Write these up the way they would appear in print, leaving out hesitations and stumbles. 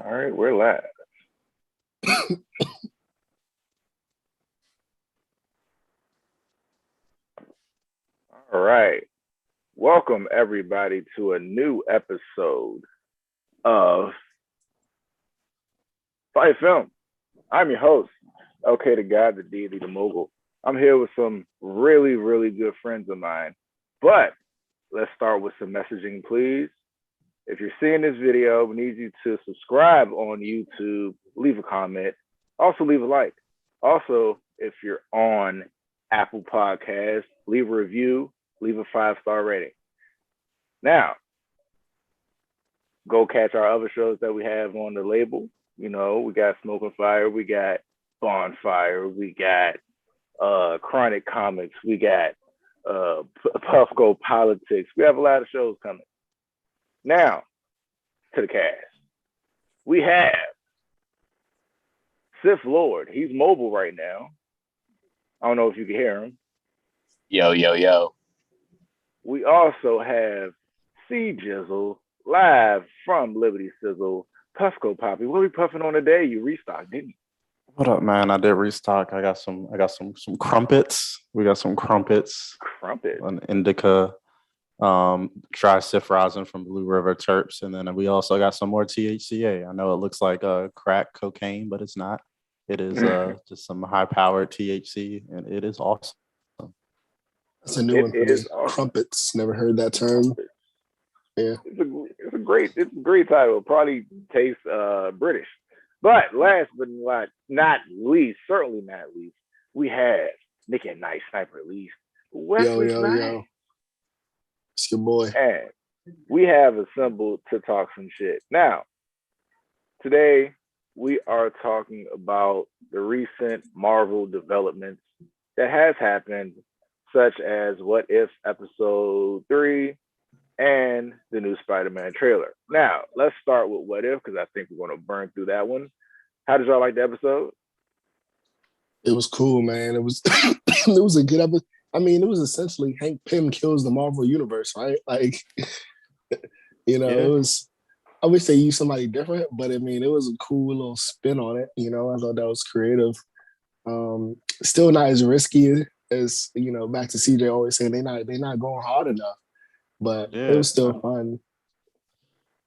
All right, we're live. All right. Welcome everybody to a new episode of FIYAFilmz. I'm your host, okay, the guy, the deity, the mogul. I'm here with some really, really good friends of mine. But let's start with some messaging, please. If you're seeing this video, we need you to subscribe on YouTube, leave a comment, also leave a like. Also, if you're on Apple Podcasts, leave a review, leave a 5-star rating. Now, go catch our other shows that we have on the label. You know, we got Smoke and Fire, we got Bonfire, we got Chronic Comics, we got Puffco Politics. We have a lot of shows coming. Now, to the cast. We have Sith Lord. He's mobile right now. I don't know if you can hear him. Yo, yo, yo. We also have C Jizzle live from Liberty Sizzle. Puffco Poppy. What are we puffing on today? You restocked, didn't you? What up, man? I did restock. I got some crumpets. We got some crumpets. An indica, dry sif rosin from Blue River Terps, and then we also got some more THCA. I know it looks like crack cocaine, but it's not. It is just some high-powered THC, and it is awesome. That's a new one. It is awesome. Crumpets. Never heard that term. Yeah, it's a great title. Probably tastes British. But last but not least, certainly not least, we have Nick at Night Sniper at least. Yo. It's your boy. And we have assembled to talk some shit. Now, today we are talking about the recent Marvel developments that has happened, such as What If Episode 3 and the new Spider-Man trailer. Now, let's start with What If, because I think we're going to burn through that one. How did y'all like the episode? It was cool, man. It was it was a good episode. I mean, it was essentially Hank Pym kills the Marvel Universe, right? Like, it was, I wish they used somebody different, but I mean, it was a cool little spin on it. I thought that was creative. Still not as risky as, back to CJ always saying they're not going hard enough, but it was still fun.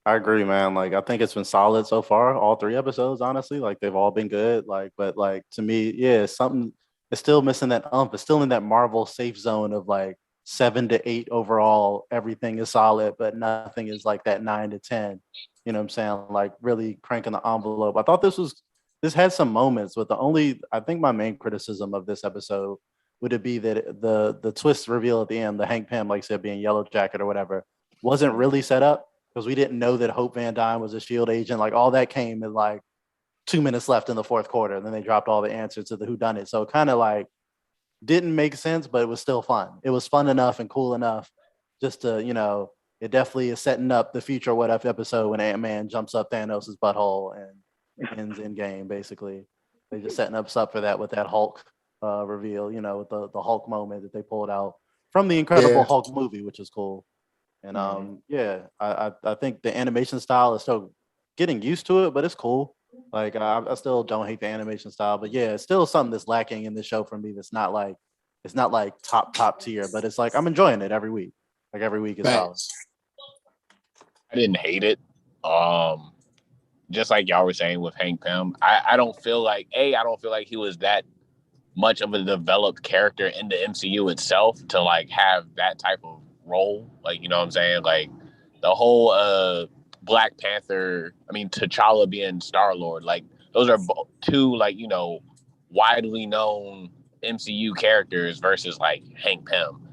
I agree, man. Like, I think it's been solid so far. All 3 episodes, honestly, like they've all been good. Like, but like to me, something. It's still missing that It's still in that Marvel safe zone of like 7 to 8 overall. Everything is solid, but nothing is like that 9 to 10. You know what I'm saying? Like really cranking the envelope. I thought this had some moments, but I think my main criticism of this episode would be that the twist reveal at the end, the Hank Pym, like I said, being Yellow Jacket or whatever, wasn't really set up because we didn't know that Hope Van Dyne was a SHIELD agent. Like all that came in like 2 minutes left in the fourth quarter, and then they dropped all the answers to the whodunit. So it kind of like didn't make sense, but it was still fun. It was fun enough and cool enough just to, it definitely is setting up the future What If episode when Ant-Man jumps up Thanos' butthole and ends in game, basically. They're just setting us up for that with that Hulk reveal, with the Hulk moment that they pulled out from the Incredible Hulk movie, which is cool. And I think the animation style is still getting used to it, but it's cool. Like I still don't hate the animation style, but it's still something that's lacking in this show for me. It's not like top tier, but it's like I'm enjoying it every week. Like every week is solid. I didn't hate it. Just like y'all were saying with Hank Pym, I don't feel like he was that much of a developed character in the MCU itself to like have that type of role. Like, you know what I'm saying? Like the whole Black Panther, T'Challa being Star-Lord, like those are 2 like, widely known MCU characters versus like Hank Pym.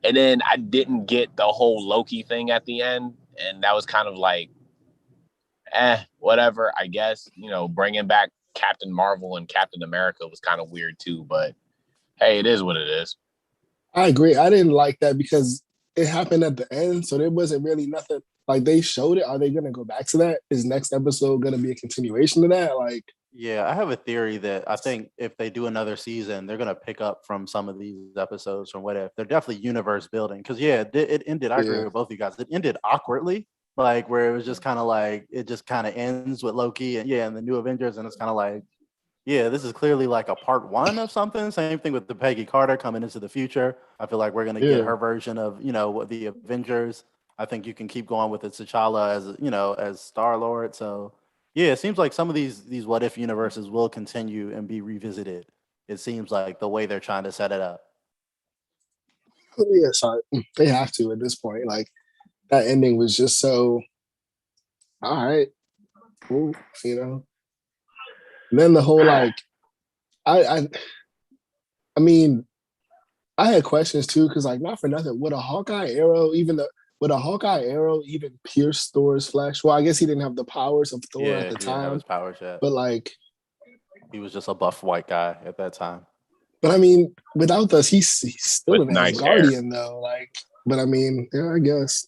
And then I didn't get the whole Loki thing at the end, and that was kind of like whatever, I guess. Bringing back Captain Marvel and Captain America was kind of weird too, but hey, it is what it is. I agree. I didn't like that because it happened at the end, so there wasn't really nothing. Like, they showed it. Are they going to go back to that? Is next episode going to be a continuation of that? Like, yeah, I have a theory that I think if they do another season, they're going to pick up from some of these episodes from What If. They're definitely universe building because, it ended. I agree with both of you guys. It ended awkwardly. like where it was just kind of like it just kind of ends with Loki and the new Avengers, and it's kind of like, yeah, this is clearly like a part one of something. Same thing with the Peggy Carter coming into the future. I feel like we're gonna get Yeah. her version of what the Avengers. I think you can keep going with it, T'Challa as Star-Lord. So yeah, it seems like some of these what if universes will continue and be revisited. It seems like the way they're trying to set it up. Yeah, sorry. They have to at this point. Like that ending was just so all right, cool, And then the whole like I I mean, I had questions too, because like not for nothing, would a Hawkeye arrow even pierce Thor's flesh? Well, I guess he didn't have the powers of Thor at Yeah, the he didn't have time, his powers yet. but like, He was just a buff white guy at that time. but I mean, without us, he's still With an nice hair. Asgardian though. Like, but I mean, yeah, I guess.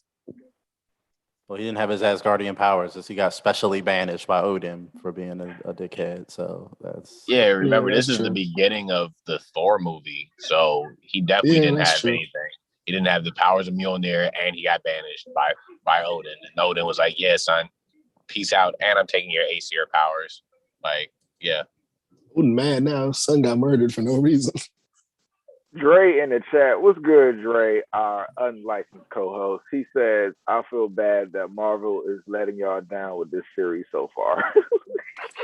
Well, he didn't have his Asgardian powers, as he got specially banished by Odin for being a dickhead. So that's Yeah, remember Yeah, this that's is the true. beginning of the Thor movie, so he definitely Yeah, didn't that's have true. anything. He didn't have the powers of Mjolnir, and he got banished by Odin. And Odin was like, "Yeah, son, peace out, and I'm taking your Aesir powers." Like, yeah, Odin mad now. Son got murdered for no reason. Dre in the chat, what's good, Dre, our unlicensed co-host? He says, I feel bad that Marvel is letting y'all down with this series so far.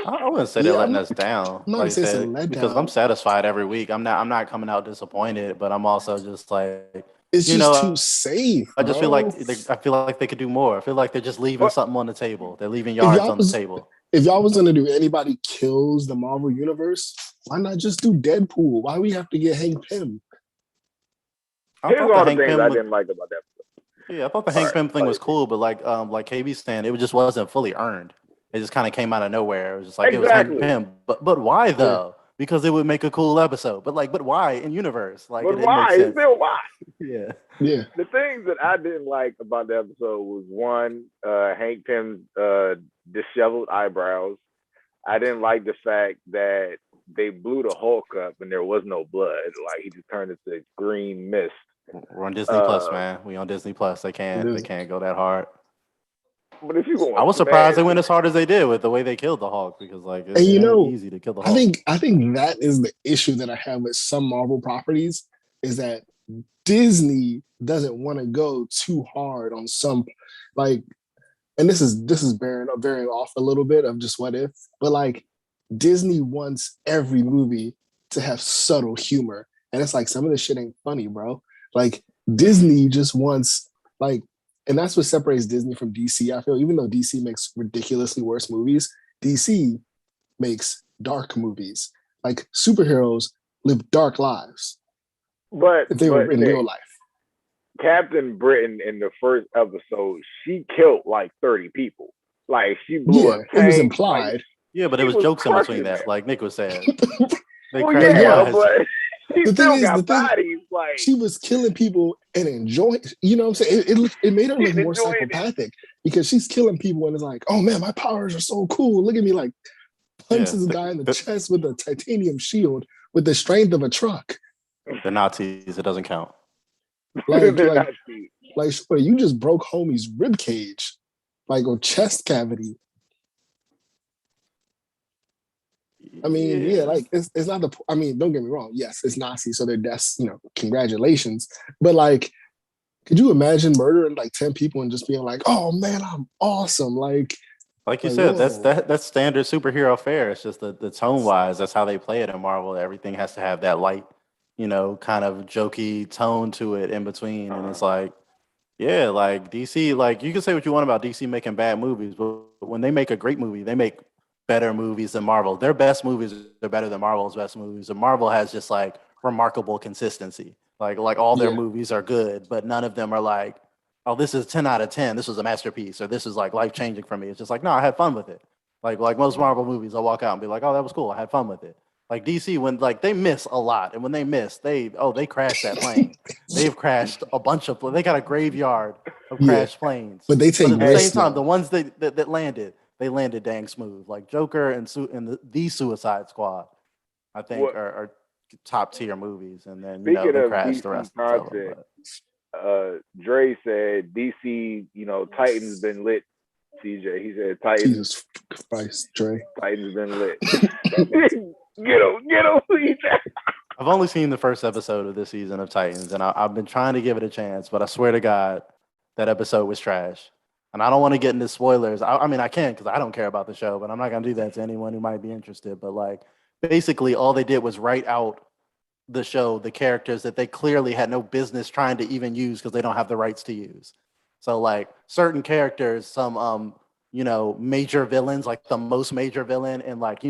I wouldn't say they're letting us down, I'm not like gonna you say it's a said, because I'm letdown. satisfied every week. I'm not coming out disappointed, but I'm also just like, It's just too safe, I just feel like bro. I feel like they could do more. I feel like they're just leaving But something on the table. They're leaving If yards y'all on the was table. if y'all was gonna do anybody kills the Marvel universe, why not just do Deadpool? Why we have to get Hank Pym? I here's thought the all the Hank things Pym I was, didn't like about that. yeah, I thought the All Hank right, Pym thing was cool, but like KB saying, it just wasn't fully earned. It just kind of came out of nowhere. It was just like it was Hank exactly. Pym, but why Yeah. though? Because it would make a cool episode. But why in universe? Like But it didn't make why? sense. Still why? Yeah. Yeah. The things that I didn't like about the episode was one, Hank Pym's disheveled eyebrows. I didn't like the fact that they blew the Hulk up and there was no blood. Like he just turned into green mist. We're on Disney Plus, man. We on Disney Plus. They can't go that hard. But if you go, I was surprised they went as hard as they did with the way they killed the Hulk, because like it ain't easy to kill the Hulk. I think that is the issue that I have with some Marvel properties is that Disney doesn't want to go too hard on some, like, and this is bearing off a little bit of just what if, but like Disney wants every movie to have subtle humor, and it's like some of this shit ain't funny, bro. Like Disney just wants like, and that's what separates Disney from DC. I feel even though DC makes ridiculously worse movies, DC makes dark movies. Like superheroes live dark lives but if they were in real life. Captain Britain in the first episode, she killed like 30 people. Like she blew a tank. It was implied. Like, yeah, but it was jokes in between that, like Nick was saying. They but she still got bodies. Like she was killing people and enjoying. You know what I'm saying? It made her look more psychopathic because she's killing people and it's like, oh man, my powers are so cool. Look at me, like punches a guy in the chest with a titanium shield with the strength of a truck. The Nazis, it doesn't count. Like sure, you just broke homie's rib cage, like or chest cavity. I mean, yeah, like it's not the. I mean, don't get me wrong. Yes, it's Nazi, so their deaths, congratulations. But like, could you imagine murdering like 10 people and just being like, "Oh man, I'm awesome!" Like you said, that's standard superhero fare. It's just the tone wise, that's how they play it in Marvel. Everything has to have that light, kind of jokey tone to it in between, and it's like, yeah, like DC, like you can say what you want about DC making bad movies, but when they make a great movie, they make better movies than Marvel. Their best movies are better than Marvel's best movies. And Marvel has just like remarkable consistency. Like all their movies are good, but none of them are like, oh, this is 10 out of 10. This was a masterpiece, or this is like life changing for me. It's just like, no, I had fun with it. Like most Marvel movies, I'll walk out and be like, oh, that was cool. I had fun with it. Like DC, when like they miss a lot, and when they miss, they crashed that plane. They've crashed a bunch of. They got a graveyard of crashed planes. But they take at the risks, same time, the ones that landed, they landed dang smooth. Like Joker and the Suicide Squad, I think are top tier movies, and then they crashed the rest of them. Dre said DC, Titans been lit. CJ, he said Titans. Jesus Christ, Dre. Titans been lit. Get him, CJ. I've only seen the first episode of this season of Titans, and I've been trying to give it a chance, but I swear to God, that episode was trash. And I don't want to get into spoilers. I mean, I can because I don't care about the show, but I'm not going to do that to anyone who might be interested. But like, basically, all they did was write out the show, the characters that they clearly had no business trying to even use because they don't have the rights to use. So like certain characters, some major villains, like the most major villain in like,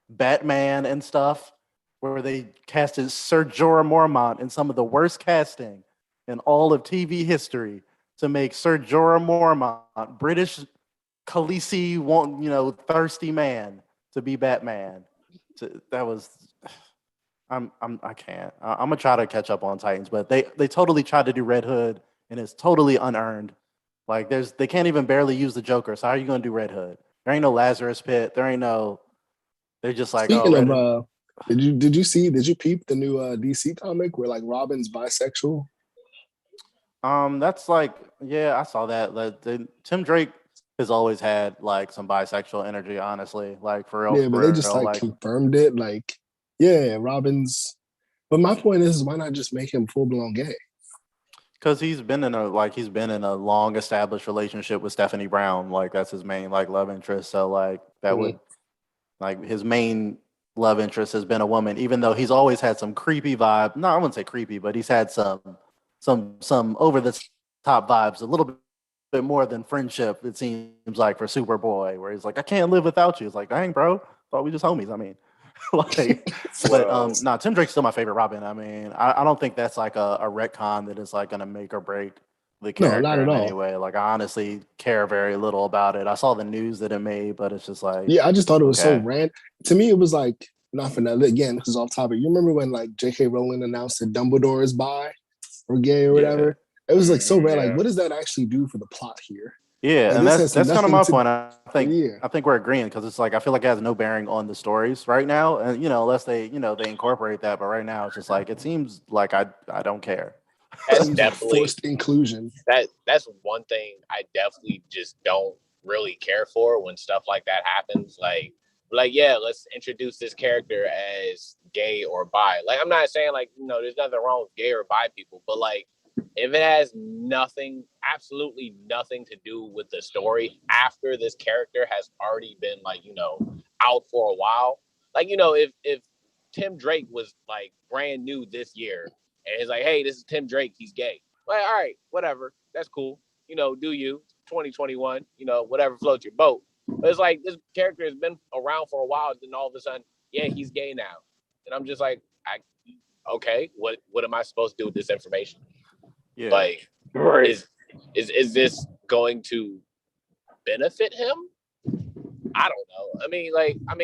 Batman and stuff, where they casted Sir Jorah Mormont in some of the worst casting in all of TV history to make Sir Jorah Mormont, British Khaleesi, thirsty man, to be Batman. That was, I can't. I'm gonna try to catch up on Titans, but they totally tried to do Red Hood, and it's totally unearned. Like they can't even barely use the Joker. So how are you gonna do Red Hood? There ain't no Lazarus Pit. There ain't no. They're just like, Speaking of, did you peep the new DC comic where like Robin's bisexual? That's like, yeah, I saw that. Tim Drake has always had like some bisexual energy, honestly, like for real. Yeah, but they just like confirmed it. Like, yeah, Robin's. But my point is, why not just make him full blown gay? Because he's been in a long established relationship with Stephanie Brown. Like that's his main like love interest. So like that would like his main love interest has been a woman, even though he's always had some creepy vibe. No, I wouldn't say creepy, but he's had some over the top vibes, a little bit more than friendship, it seems like, for Superboy, where he's like, I can't live without you. It's like, dang, bro, thought we just homies. I mean, Tim Drake's still my favorite Robin. I mean, I don't think that's like a retcon that is like gonna make or break the character not at in all. any way. Like I honestly care very little about it. I saw the news that it made, but it's just like, yeah, I just thought it was so random. To me, it was like, not for nothing. Again, this is off topic. You remember when like J.K. Rowling announced that Dumbledore is bi or gay or whatever? It was like so random. Like, what does that actually do for the plot here? Yeah, like, and that's kind of my point. I think we're agreeing because it's like I feel like it has no bearing on the stories right now, and unless they they incorporate that. But right now, it's just like it seems like I don't care. That's definitely forced inclusion. That's one thing I definitely just don't really care for when stuff like that happens. Like yeah, let's introduce this character as gay or bi. Like I'm not saying like there's nothing wrong with gay or bi people, but like if it has absolutely nothing to do with the story after this character has already been like out for a while, like if Tim Drake was like brand new this year and it's like, hey, this is Tim Drake, he's gay. Like, all right, whatever, that's cool. Do you 2021? Whatever floats your boat. But it's like this character has been around for a while, then all of a sudden, yeah, he's gay now, and I'm just like, okay, what am I supposed to do with this information? Yeah. Like, right. Is this going to benefit him? I don't know. I mean,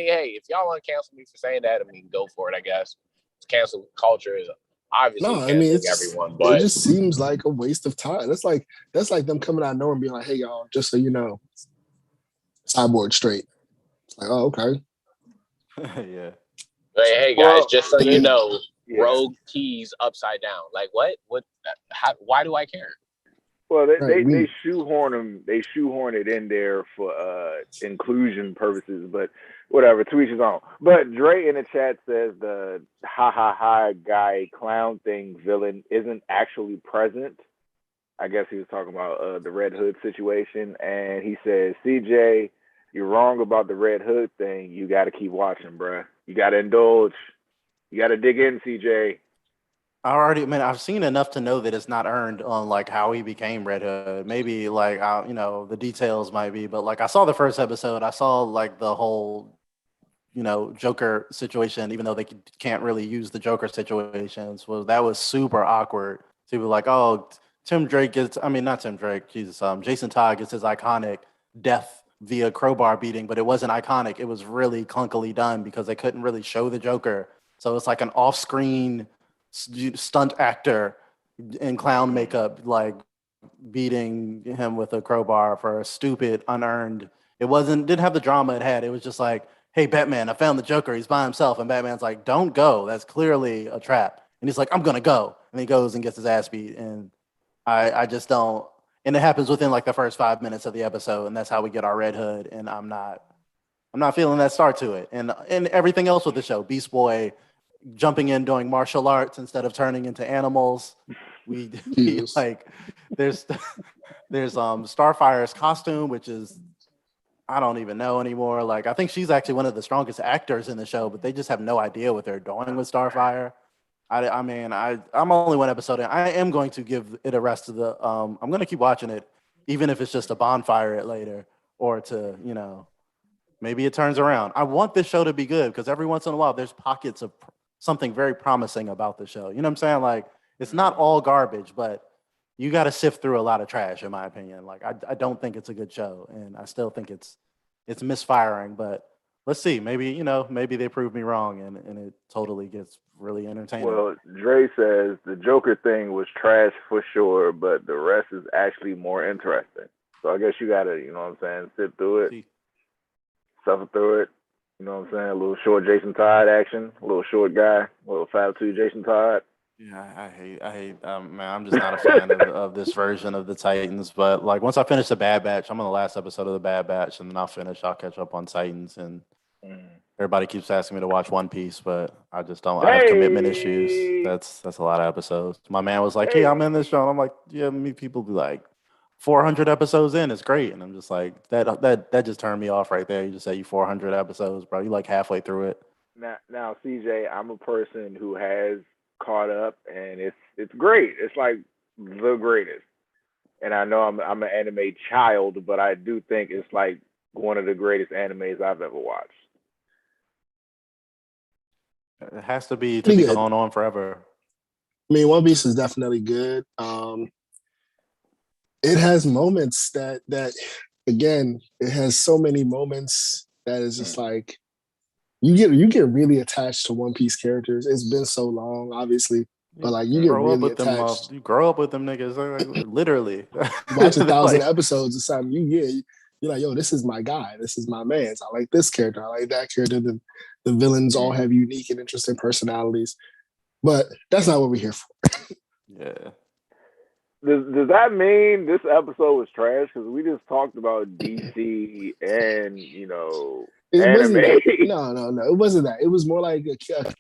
hey, if y'all want to cancel me for saying that, I mean, go for it, I guess. Cancel culture is obviously canceling everyone, but it just seems like a waste of time. That's like them coming out of nowhere and being like, hey, y'all, just so you know, Cyborg straight. It's like, oh, okay. Yeah. Hey guys, just so you know, Rogue Keys upside down. Like what? Why do I care? Well, they shoehorn them. They shoehorn it in there for inclusion purposes, but whatever. To each his own. But Dre in the chat says the ha guy clown thing villain isn't actually present. I guess he was talking about the Red Hood situation, and he says, CJ, you're wrong about the Red Hood thing. You got to keep watching, bruh. You got to indulge. You got to dig in, CJ. I've seen enough to know that it's not earned on like how he became Red Hood. Maybe like the details might be, but like I saw the first episode, I saw like the whole Joker situation, even though they can't really use the Joker situations. That was super awkward. To be like, oh, Jason Todd gets his iconic death via crowbar beating, but it wasn't iconic. It was really clunkily done because they couldn't really show the Joker. So it's like an off-screen stunt actor in clown makeup, like beating him with a crowbar for a stupid, unearned. Didn't have the drama it had. It was just like, hey, Batman, I found the Joker. He's by himself. And Batman's like, don't go. That's clearly a trap. And he's like, I'm going to go. And he goes and gets his ass beat. And I just don't. And it happens within like the first 5 minutes of the episode, and that's how we get our Red Hood. And I'm not feeling that start to it. And everything else with the show, Beast Boy jumping in doing martial arts instead of turning into animals. We Yes. like there's Starfire's costume, which is I don't even know anymore. Like I think she's actually one of the strongest actors in the show, but they just have no idea what they're doing with Starfire. I mean, I'm only one episode in. I am going to give it a rest of the. I'm going to keep watching it, even if it's just a bonfire it later, or to maybe it turns around. I want this show to be good because every once in a while there's pockets of something very promising about the show. You know what I'm saying? Like it's not all garbage, but you got to sift through a lot of trash, in my opinion. Like I don't think it's a good show, and I still think it's misfiring. But let's see. Maybe maybe they prove me wrong, and it totally gets really entertaining. Well, Dre says the Joker thing was trash for sure, but the rest is actually more interesting. So I guess you gotta, you know what I'm saying, sit through it, suffer through it. You know what I'm saying? A little short Jason Todd action, a little short guy, a little 5'2" Jason Todd. Yeah, I hate, man. I'm just not a fan of this version of the Titans. But like, once I finish the Bad Batch, I'm on the last episode of the Bad Batch, and then I'll catch up on Titans. And everybody keeps asking me to watch One Piece, but I just don't. I have commitment issues. That's a lot of episodes. My man was like, "Yeah, I'm in this show," and I'm like, "Yeah, me people be like 400 episodes in. It's great," and I'm just like, that just turned me off right there. You just said you 400 episodes, bro. You like halfway through it. Now, CJ, I'm a person who has caught up, and it's great. It's like the greatest. And I know I'm an anime child, but I do think it's like one of the greatest animes I've ever watched. It has to be going on forever. I mean, One Piece is definitely good. It has moments that again, it has so many moments that is just like you get really attached to One Piece characters. It's been so long, obviously, but like you get really attached. You grow up with them niggas, like, literally. You watch 1,000 episodes of something, you're like, yo, this is my guy. This is my man. So I like this character. I like that character. The villains all have unique and interesting personalities. But that's not what we're here for. Yeah. Does that mean this episode was trash? Because we just talked about DC and anime. No. It wasn't that. It was more like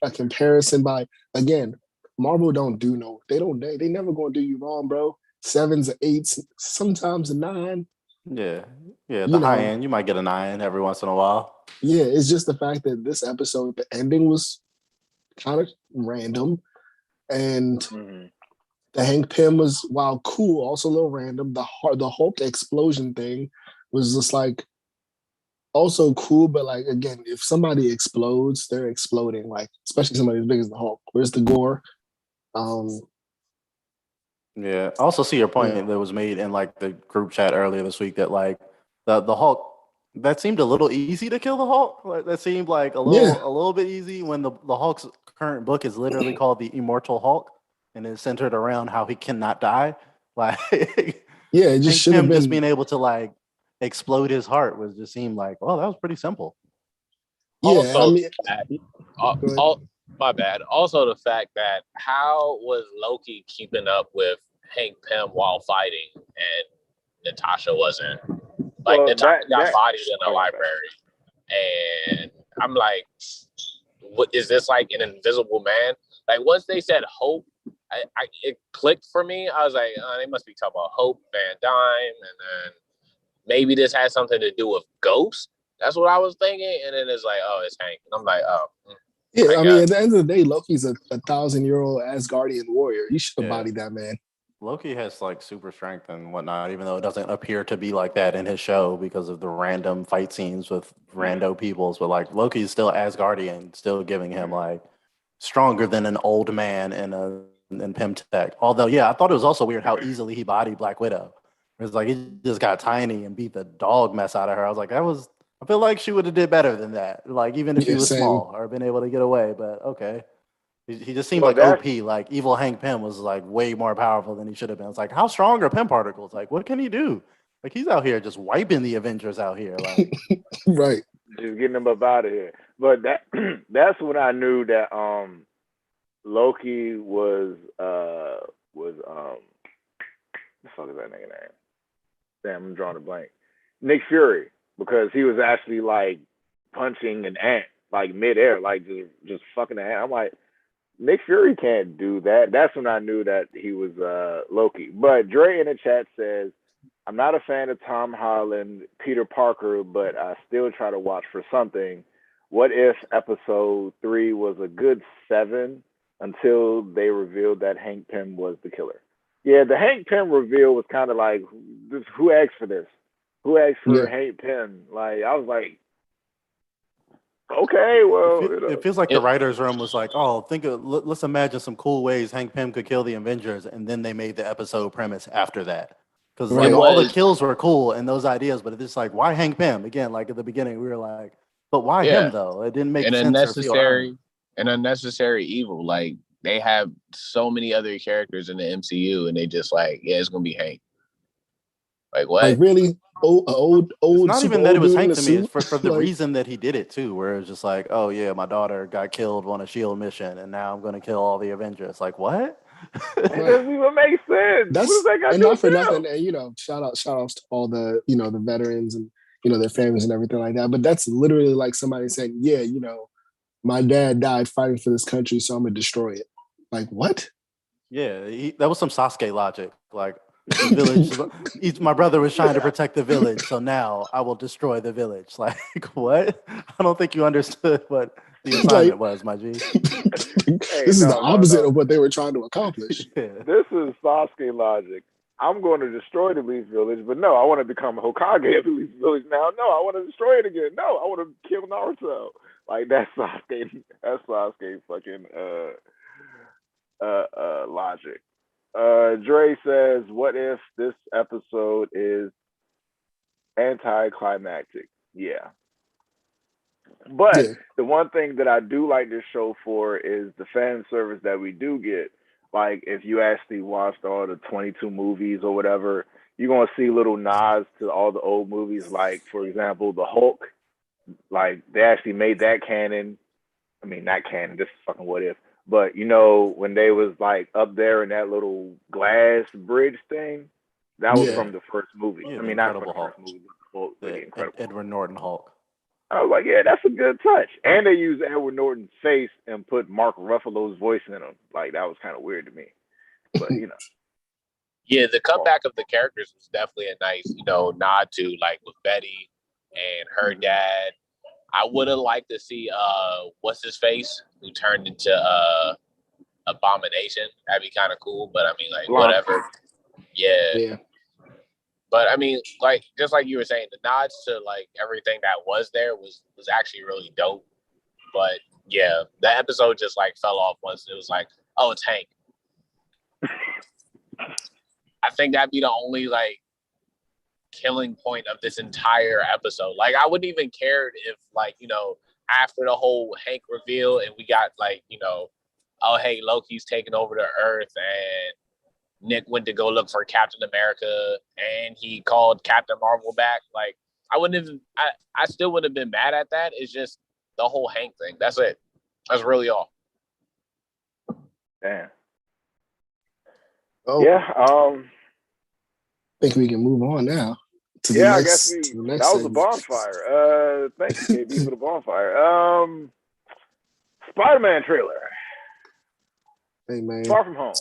a comparison by, again, Marvel they never gonna do you wrong, bro. 7s, 8s, sometimes a 9. Yeah. The high end, you might get a 9 every once in a while. Yeah, it's just the fact that this episode, the ending was kind of random, and the Hank Pym was, while cool, also a little random. The Hulk explosion thing was just like also cool, but like again, if somebody explodes, they're exploding. Like especially somebody as big as the Hulk. Where's the gore? Yeah. I also see your point that was made in like the group chat earlier this week that like the Hulk, that seemed a little easy to kill the Hulk. Like, that seemed like a little bit easy when the Hulk's current book is literally called The Immortal Hulk and is centered around how he cannot die. Like it just should have been just being able to like explode his heart was just seemed like, oh, that was pretty simple. Yeah, also, my bad. Also, the fact that how was Loki keeping up with Hank Pym while fighting, and Natasha wasn't? Like, Natasha got bodied in the library, and I'm like, what is this, like an invisible man? Like, once they said Hope, it clicked for me. I was like, oh, they must be talking about Hope Van Dyne, and then maybe this has something to do with Ghost. That's what I was thinking, and then it's like, oh, it's Hank, and I'm like, oh. Yeah, I mean, at the end of the day, Loki's a 1,000-year-old Asgardian warrior. You should have bodied that man. Loki has like super strength and whatnot, even though it doesn't appear to be like that in his show because of the random fight scenes with rando peoples. But like Loki is still Asgardian, still giving him like stronger than an old man in Pym Tech. Although, I thought it was also weird how easily he bodied Black Widow. It was like he just got tiny and beat the dog mess out of her. I was like, I feel like she would have did better than that. Like even if she was small or been able to get away. But okay. He just seemed like OP. Like evil Hank Pym was like way more powerful than he should have been. It's like, how strong are Pym particles? Like, what can he do? Like he's out here just wiping the Avengers out here. Like right. Just getting them up out of here. But that's when I knew that Loki was the fuck is that nigga name? Damn, I'm drawing a blank. Nick Fury, because he was actually like punching an ant like midair, like just fucking an ant. I'm like, Nick Fury can't do that. That's when I knew that he was Loki. But Dre in the chat says, I'm not a fan of Tom Holland, Peter Parker, but I still try to watch for something. What if episode 3 was a good 7 until they revealed that Hank Pym was the killer? Yeah, the Hank Pym reveal was kind of like, who asked for this? Who asked for Hank Pym? Like, I was like, okay, well, it feels like the writers' room was like, oh, let's imagine some cool ways Hank Pym could kill the Avengers, and then they made the episode premise after that. Because like all the kills were cool and those ideas, but it's just like, why Hank Pym? Again, like at the beginning, we were like, but why him though? It didn't make sense. An unnecessary evil. Like they have so many other characters in the MCU, and they just like, yeah, it's gonna be Hank. Like what? Like really? Old. It's not even that it was Hank to me. It's for the reason that he did it too, where it's just like, oh yeah, my daughter got killed on a SHIELD mission, and now I'm gonna kill all the Avengers. Like what? It doesn't even make sense. That's, what does that got and to not for do? nothing. And shout outs to all the the veterans and their families and everything like that. But that's literally like somebody saying, yeah, my dad died fighting for this country, so I'm gonna destroy it. Like what? Yeah, that was some Sasuke logic. Like the village, my brother was trying to protect the village, so now I will destroy the village. Like what? I don't think you understood what the assignment was, my G. This is the opposite of what they were trying to accomplish. Yeah. This is Sasuke logic. I'm going to destroy the Leaf Village, but no, I want to become Hokage of the Leaf Village now. No, I want to destroy it again. No, I want to kill Naruto. Like that's Sasuke. That's Sasuke fucking logic. Dre says, what if this episode is anticlimactic? Yeah. But the one thing that I do like this show for is the fan service that we do get. Like, if you actually watched all the 22 movies or whatever, you're going to see little nods to all the old movies. Like, for example, the Hulk. Like, they actually made that canon. I mean, not canon, this is fucking what if. But, when they was, like, up there in that little glass bridge thing, that was from the first movie. Yeah, I mean, not from the first movie, but the Incredible Edward Norton Hulk. I was like, yeah, that's a good touch. And they used Edward Norton's face and put Mark Ruffalo's voice in him. Like, that was kind of weird to me. But, Yeah, the comeback of the characters was definitely a nice, nod to, like, with Betty and her dad. I would have liked to see, what's his face, who turned into Abomination. That'd be kind of cool. But, I mean, like, whatever. Yeah. But I mean, like just like you were saying, the nods to like everything that was there was actually really dope. But yeah, the episode just like fell off once it was like, oh, it's Hank. I think that'd be the only like killing point of this entire episode. Like I wouldn't even care if like, after the whole Hank reveal and we got like, oh hey, Loki's taking over the Earth and Nick went to go look for Captain America and he called Captain Marvel back. Like I still wouldn't have been mad at that. It's just the whole Hank thing. That's it. That's really all. Damn. Oh. Yeah. I think we can move on now. I guess that was a bonfire. Thank you, KB, for the bonfire. Spider-Man trailer. Hey man. Far From Home.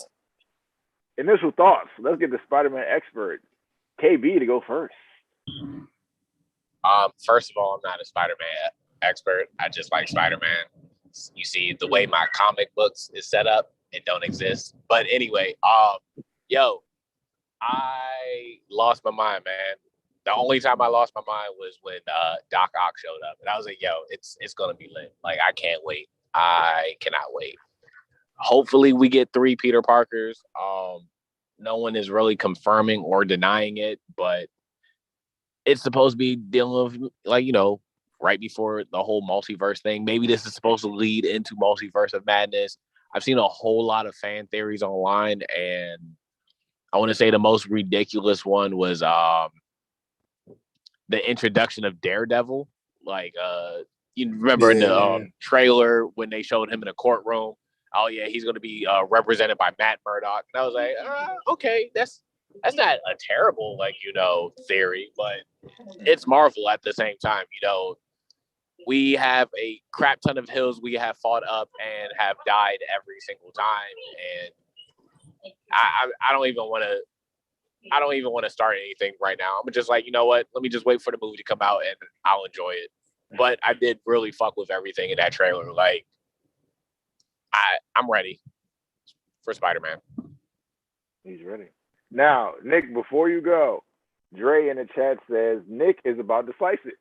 Initial thoughts. Let's get the Spider-Man expert, KB, to go first. First of all, I'm not a Spider-Man expert. I just like Spider-Man. You see, the way my comic books is set up, it don't exist. But anyway, I lost my mind, man. The only time I lost my mind was when Doc Ock showed up, and I was like, it's gonna be lit. Like I can't wait. I cannot wait. Hopefully we get 3 Peter Parkers. No one is really confirming or denying it, but it's supposed to be dealing with like, right before the whole multiverse thing. Maybe this is supposed to lead into Multiverse of Madness. I've seen a whole lot of fan theories online, and I want to say the most ridiculous one was the introduction of Daredevil. Like you remember in the trailer when they showed him in a courtroom. Oh yeah, he's going to be represented by Matt Murdock. And I was like, okay, that's That's not a terrible, theory, but it's Marvel at the same time. We have a crap ton of hills we have fought up and have died every single time, and I don't even want to. I don't even want to start anything right now. I'm just like, you know what? Let me just wait for the movie to come out and I'll enjoy it. But I did really fuck with everything in that trailer. Like, I'm ready for Spider-Man. He's ready. Now, Nick, before you go, Dre in the chat says Nick is about to slice it.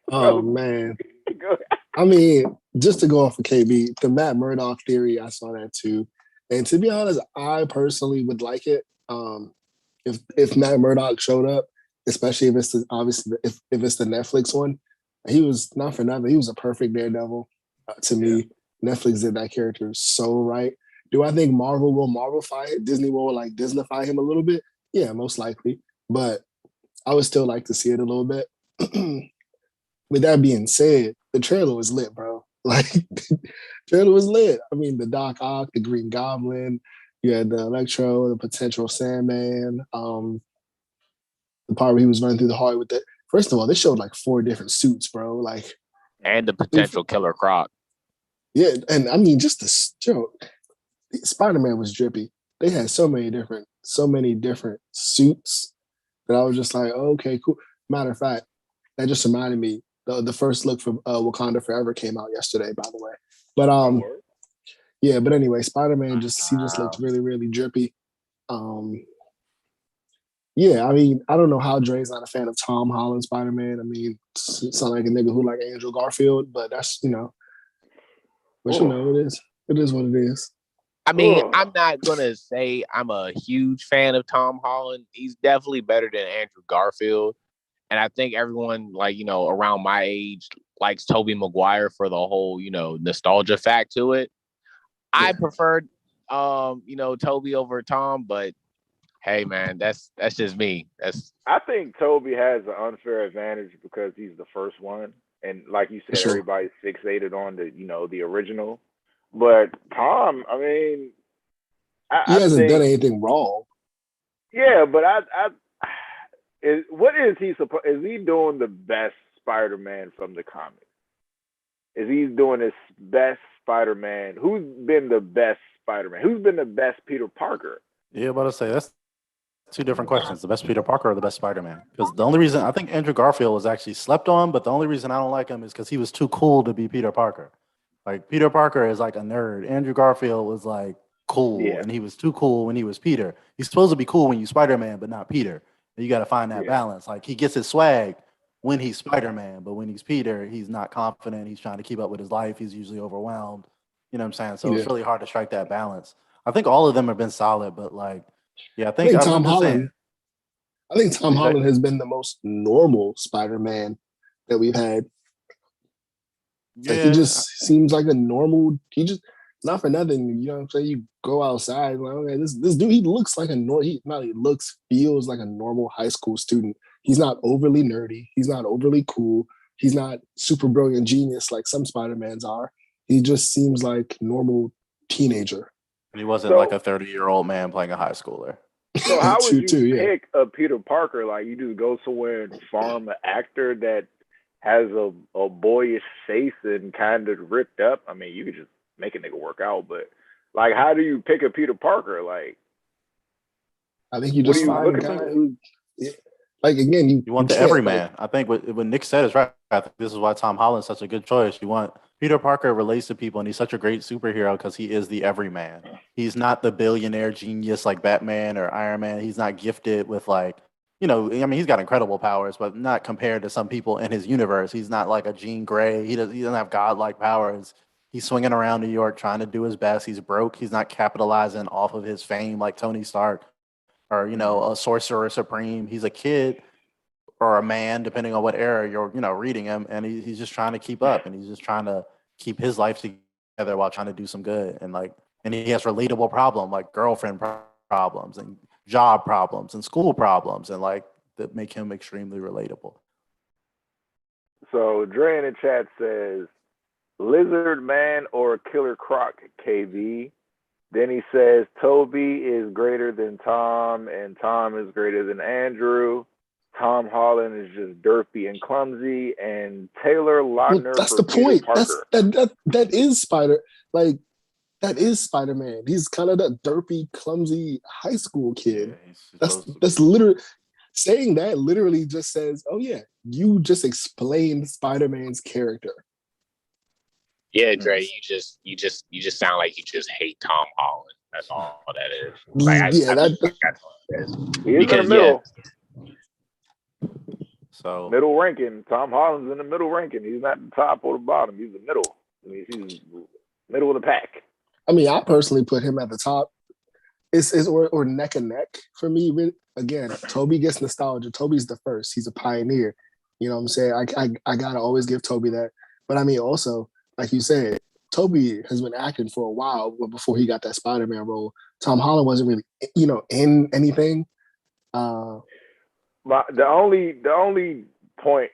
Oh man. Go ahead. I mean, just to go off of KB, the Matt Murdock theory, I saw that too. And to be honest, I personally would like it. If Matt Murdock showed up, especially if it's if it's the Netflix one, he was not for nothing. He was a perfect Daredevil to me. Netflix did that character so right. Do I think Marvel will Marvelify it? Disney will like Disneyfy him a little bit? Yeah, most likely. But I would still like to see it a little bit. With that being said, the trailer was lit, bro. Like, the trailer was lit. I mean, the Doc Ock, the Green Goblin, you had the Electro, the potential Sandman, the part where he was running through the hallway with it. First of all, they showed like 4 different suits, bro. Like, and the potential Killer Croc. Yeah, and I mean, just Spider-Man was drippy. They had so many different suits that I was just like, oh, okay, cool. Matter of fact, that just reminded me. The first look from Wakanda Forever came out yesterday, by the way. But yeah. But anyway, Spider-Man just looked really, really drippy. Yeah, I mean, I don't know how Dre's not a fan of Tom Holland Spider-Man. I mean, sound like a nigga who like Andrew Garfield, but that's but it is what it is. I mean, I'm not gonna say I'm a huge fan of Tom Holland. He's definitely better than Andrew Garfield. And I think everyone, around my age likes Tobey Maguire for the whole, nostalgia fact to it. Yeah. I preferred, Tobey over Tom, but hey, man, that's just me. I think Tobey has an unfair advantage because he's the first one. And like you said, everybody's fixated on the original. But Tom, I mean, he hasn't done anything wrong. Yeah, but what is he supposed? Is he doing the best Spider-Man from the comics? Is he doing his best Spider-Man? Who's been the best Spider-Man? Who's been the best Peter Parker? Yeah, about to say that's 2 different questions. The best Peter Parker or the best Spider-Man? Because the only reason I think Andrew Garfield was actually slept on, but the only reason I don't like him is because he was too cool to be Peter Parker. Like, Peter Parker is like a nerd. Andrew Garfield was like cool, and he was too cool when he was Peter. He's supposed to be cool when you Spider-Man, but not Peter. You got to find that balance. Like, he gets his swag when he's Spider-Man, but when he's Peter, he's not confident. He's trying to keep up with his life. He's usually overwhelmed. You know what I'm saying? So it's really hard to strike that balance. I think all of them have been solid, but I think Tom Holland. I think Tom Holland has been the most normal Spider-Man that we've had. Yeah. Like, he just seems like a normal. He just not for nothing. You know what I'm saying? You go outside, like, okay, this dude, he looks like feels like a normal high school student. He's not overly nerdy. He's not overly cool. He's not super brilliant genius like some Spider-Mans are. He just seems like normal teenager. He wasn't like a 30-year-old man playing a high schooler. So how would you pick a Peter Parker? Like, you just go somewhere and farm an actor that has a boyish face and kind of ripped up? I mean, you could just make a nigga work out, but like, how do you pick a Peter Parker? Like, I think you just find a guy who, like, again, you want the everyman. I think what Nick said is right. I think this is why Tom Holland's such a good choice. You want Peter Parker relates to people, and he's such a great superhero because he is the everyman. He's not the billionaire genius like Batman or Iron Man. He's not gifted with he's got incredible powers, but not compared to some people in his universe. He's not like a Jean Grey. He doesn't have godlike powers. He's swinging around New York trying to do his best. He's broke. He's not capitalizing off of his fame like Tony Stark or, a sorcerer supreme. He's a kid or a man, depending on what era you're, reading him. And he's just trying to keep up, and he's just trying to keep his life together while trying to do some good. And he has relatable problems like girlfriend problems and job problems and school problems and that make him extremely relatable. So Dre in the chat says, Lizard Man or Killer Croc, KV? Then he says Toby is greater than Tom, and Tom is greater than Andrew. Tom Holland is just derpy and clumsy, and Taylor Well, Lautner that's for the Peter point. Parker. That is that is Spider-Man. He's kind of that derpy, clumsy high school kid. That's literally saying that literally just says, oh yeah, you just explained Spider-Man's character. Yeah, Dre, you just sound like you just hate Tom Holland. That's all that is. Like, I think that's all it is. He is in the middle. So middle ranking. Tom Holland's in the middle ranking. He's not the top or the bottom. He's the middle. I mean, he's middle of the pack. I mean, I personally put him at the top. It's or neck and neck for me. Again, Toby gets nostalgia. Toby's the first. He's a pioneer. You know what I'm saying? I gotta always give Toby that. But I mean, also, like you said, Toby has been acting for a while before he got that Spider-Man role. Tom Holland wasn't really, in anything. The only point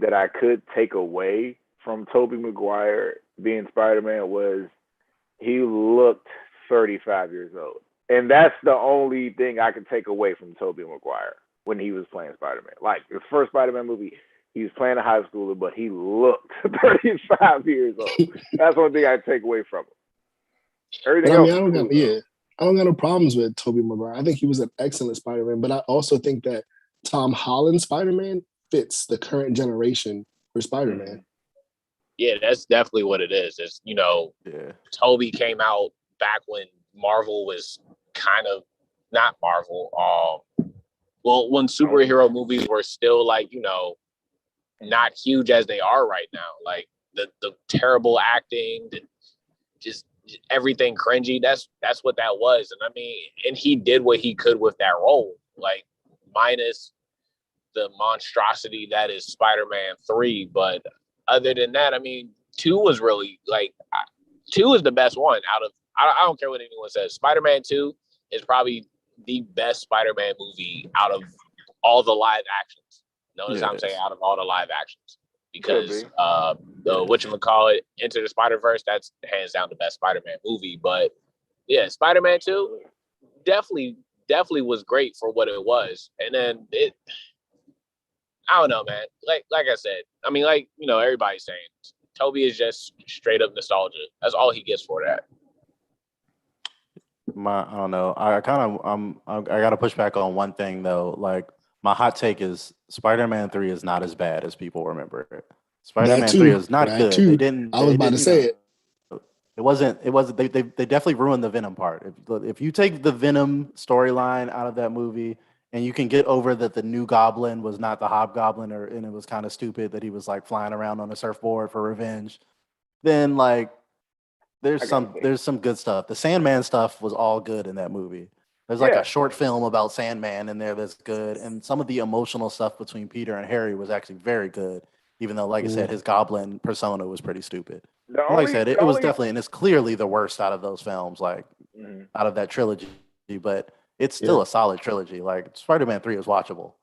that I could take away from Tobey Maguire being Spider-Man was he looked 35 years old. And that's the only thing I could take away from Tobey Maguire when he was playing Spider-Man. Like, the first Spider-Man movie, he was playing a high schooler, but he looked 35 years old. That's the only thing I take away from him. Everything else. I don't got no problems with Tobey Maguire. I think he was an excellent Spider-Man, but I also think that Tom Holland Spider-Man fits the current generation for Spider-Man. Yeah, that's definitely what it is. It's, Toby came out back when Marvel was kind of not Marvel. When superhero movies were still like, not huge as they are right now. Like the terrible acting, just everything cringy. That's what that was. And I mean, and he did what he could with that role, like minus the monstrosity that is Spider-Man 3. But other than that, I mean, 2 was really 2 is the best one out of, I don't care what anyone says. Spider-Man 2 is probably the best Spider-Man movie out of all the live actions. Notice I'm saying out of all the live actions. Because the whatchamacallit, Enter the Spider-Verse, that's hands down the best Spider-Man movie. But yeah, Spider-Man 2 definitely was great for what it was. And then I don't know, man. Like I said, I mean, everybody's saying, Toby is just straight up nostalgia. That's all he gets for that. I don't know. I got to push back on one thing though. Like, my hot take is Spider-Man 3 is not as bad as people remember it. Spider-Man 3 is not good. Too. I was about to say it. It wasn't. They definitely ruined the Venom part. If you take the Venom storyline out of that movie, and you can get over that the new Goblin was not the Hobgoblin, and it was kind of stupid that he was like flying around on a surfboard for revenge, then like there's some good stuff. The Sandman stuff was all good in that movie. There's like a short film about Sandman in there that's good, and some of the emotional stuff between Peter and Harry was actually very good. Even though, like I said, his Goblin persona was pretty stupid. Like I said, it was definitely, and it's clearly the worst out of those films, like out of that trilogy. But it's still a solid trilogy. Like, Spider-Man 3 is watchable.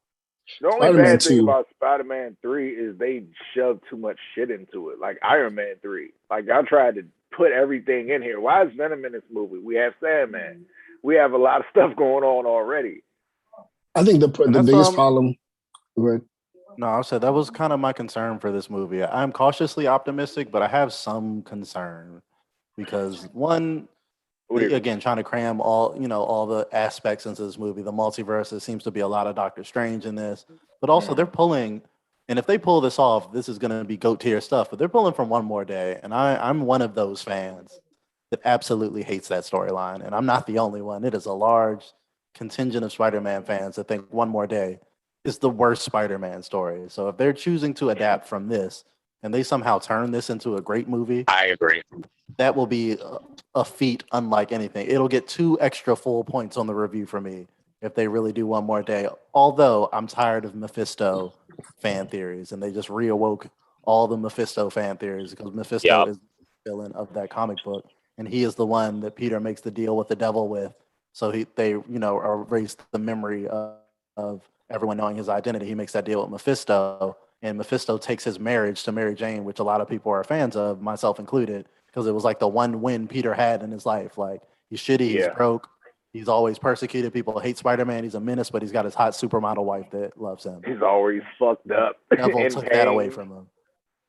The only bad thing about Spider-Man 3 is they shoved too much shit into it. Like Iron Man 3. Like, I tried to put everything in here. Why is Venom in this movie? We have Sandman. We have a lot of stuff going on already. I think the biggest problem. Right. No, I said that was kind of my concern for this movie. I'm cautiously optimistic, but I have some concern because one, again, trying to cram all the aspects into this movie. The multiverse, there seems to be a lot of Doctor Strange in this, but also they're pulling, and if they pull this off, this is going to be GOAT tier stuff. But they're pulling from One More Day, and I'm one of those fans that absolutely hates that storyline, and I'm not the only one. It is a large contingent of Spider-Man fans that think One More Day is the worst Spider-Man story. So if they're choosing to adapt from this and they somehow turn this into a great movie, I agree. That will be a feat unlike anything. It'll get 2 extra full points on the review for me if they really do One More Day. Although I'm tired of Mephisto fan theories, and they just reawoke all the Mephisto fan theories because Mephisto is the villain of that comic book, and he is the one that Peter makes the deal with the devil with. So they erase the memory of everyone knowing his identity. He makes that deal with Mephisto, and Mephisto takes his marriage to Mary Jane, which a lot of people are fans of, myself included, because it was like the one win Peter had in his life. Like he's shitty, he's broke, he's always persecuted. People hate Spider-Man. He's a menace, but he's got his hot supermodel wife that loves him. He's always fucked up. Neville took that away from him.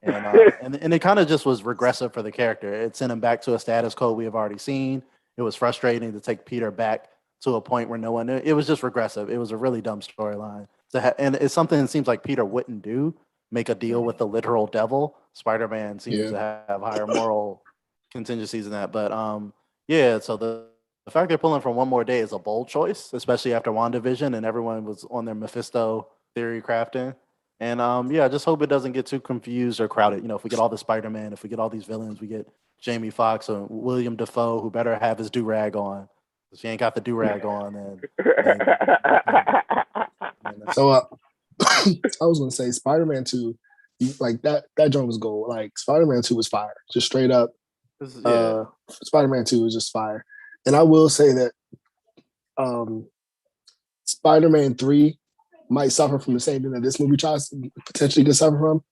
And it kind of just was regressive for the character. It sent him back to a status quo we have already seen. It was frustrating to take Peter back to a point where no one knew. It was just regressive. It was a really dumb storyline. And it's something that seems like Peter wouldn't do, make a deal with the literal devil. Spider-Man seems to have higher moral contingencies in that. But so the fact they're pulling from One More Day is a bold choice, especially after WandaVision and everyone was on their Mephisto theory crafting. And I just hope it doesn't get too confused or crowded. You know, if we get all the Spider-Man, if we get all these villains, we get Jamie Foxx or William Dafoe, who better have his do-rag on. If he ain't got the do-rag on, So I was gonna say Spider-Man 2, like that joint was gold. Like Spider-Man 2 was fire. Just straight up. Spider-Man 2 was just fire. And I will say that Spider-Man 3 might suffer from the same thing that this movie tries to potentially to suffer from.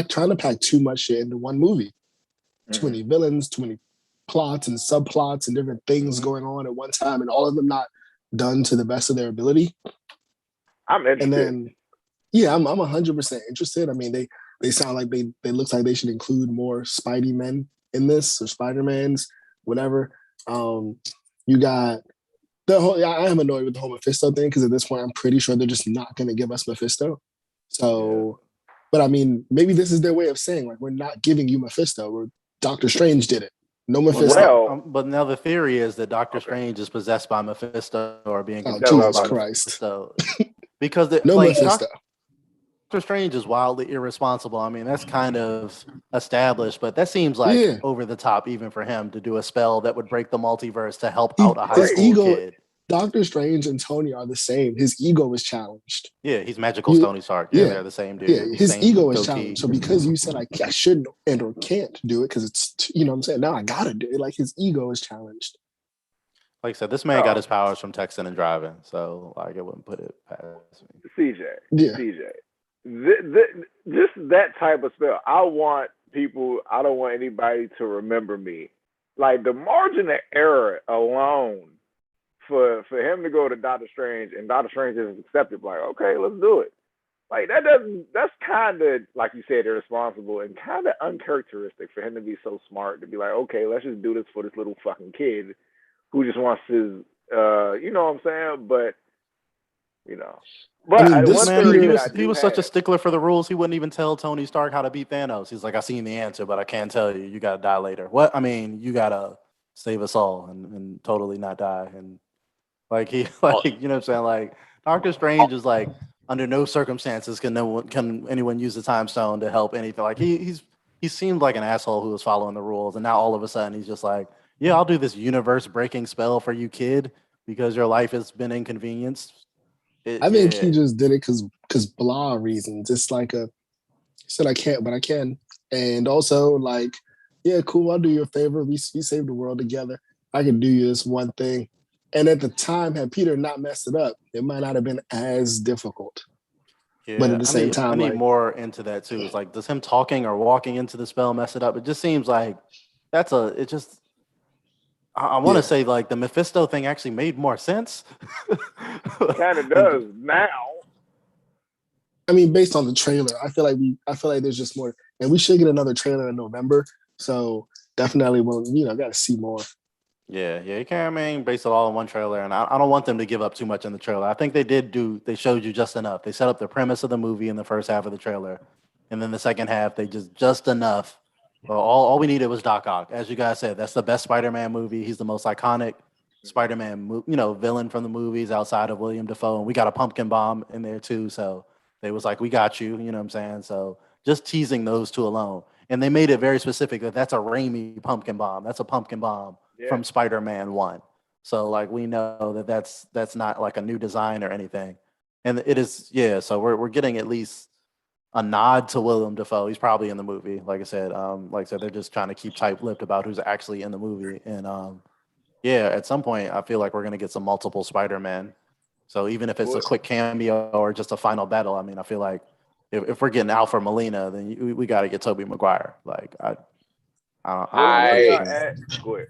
Trying to pack too much shit into one movie. Too many villains, too many plots and subplots and different things going on at one time, and all of them not done to the best of their ability. I'm interested. And then, I'm 100% interested. I mean, they sound like they looks like they should include more Spidey men in this, or Spider-Mans, whatever. You got the whole. I am annoyed with the whole Mephisto thing because at this point, I'm pretty sure they're just not going to give us Mephisto. So, but I mean, maybe this is their way of saying like we're not giving you Mephisto. Or Doctor Strange did it. No Mephisto. But now the theory is that Doctor Strange is possessed by Mephisto or being controlled by Mephisto. Because Mephisto. Doctor Strange is wildly irresponsible. I mean, that's kind of established, but that seems like over the top even for him to do a spell that would break the multiverse to help out a high school kid. Doctor Strange and Tony are the same. His ego is challenged. Yeah, he's magical Tony Stark. Yeah, they're the same dude. Yeah, his ego is challenged. So because you said I shouldn't and or can't do it because it's, you know what I'm saying? Now I got to do it. Like his ego is challenged. Like I said, this man got his powers from texting and driving. So like I wouldn't put it past CJ. me. Just that type of spell. I don't want anybody to remember me. Like the margin of error alone for him to go to Doctor Strange and Doctor Strange is accepted, like, okay, let's do it. Like that's kind of, like you said, irresponsible and kind of uncharacteristic for him to be so smart to be like, okay, let's just do this for this little fucking kid who just wants to, you know what I'm saying? But, you know. But I mean, he was such a stickler for the rules, he wouldn't even tell Tony Stark how to beat Thanos. He's like, I seen the answer, but I can't tell you. You got to die later. What? I mean, you got to save us all and totally not die. And like, you know what I'm saying? Like, Doctor Strange is like, under no circumstances can anyone use the time stone to help anything. Like, he seemed like an asshole who was following the rules. And now all of a sudden he's just like, yeah, I'll do this universe-breaking spell for you, kid, because your life has been inconvenienced. I think he just did it because blah reasons. It's like he said I can't, but I can. And also like, yeah, cool, I'll do you a favor. We saved the world together. I can do you this one thing. And at the time, had Peter not messed it up, it might not have been as difficult. Yeah, but at the same time, I need more into that too. It's like, does him talking or walking into the spell mess it up? It just seems like I want to say like the Mephisto thing actually made more sense. Kind of does now. I mean, based on the trailer, I feel like there's just more, and we should get another trailer in November. So definitely, got to see more. Yeah, you can't. I mean, base it all in one trailer, and I don't want them to give up too much in the trailer. I think they showed you just enough. They set up the premise of the movie in the first half of the trailer, and then the second half they just enough. Well, all we needed was Doc Ock. As you guys said, that's the best Spider-Man movie. He's the most iconic Spider-Man, villain from the movies outside of William Dafoe. And we got a pumpkin bomb in there too. So they was like, we got you, you know what I'm saying? So just teasing those two alone. And they made it very specific that that's a Raimi pumpkin bomb. That's a pumpkin bomb from Spider-Man 1. So like we know that's not like a new design or anything. And it is, so we're getting at least a nod to William Dafoe. He's probably in the movie. Like I said, they're just trying to keep tight-lipped about who's actually in the movie. And at some point, I feel like we're gonna get some multiple Spider-Man. So even if it's a quick cameo or just a final battle, I mean, I feel like if we're getting Alfred Molina, then we got to get Tobey Maguire. Like I What don't y'all think. add? Go ahead.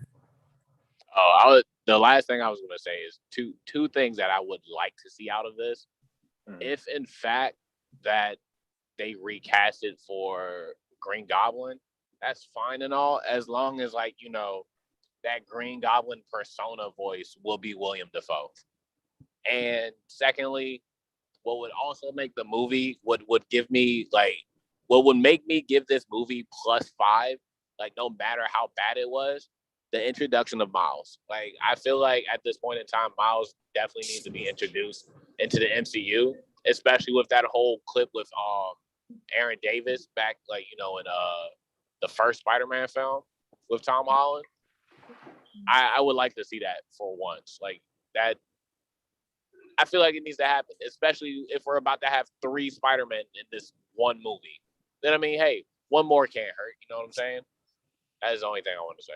The last thing I was going to say is two things that I would like to see out of this. If in fact that they recast it for Green Goblin, that's fine and all, as long as like, you know, that Green Goblin persona voice will be William Dafoe. And secondly, what would also make the movie would give me like what would make me give this movie +5, like no matter how bad it was, the introduction of Miles. Like I feel like at this point in time, Miles definitely needs to be introduced into the MCU, especially with that whole clip with Aaron Davis back, like, you know, in the first Spider-Man film with Tom Holland. I would like to see that for once. Like that, I feel like it needs to happen, especially if we're about to have 3 Spider-Men in this one movie. Then I mean, hey, one more can't hurt. You know what I'm saying? That is the only thing I want to say.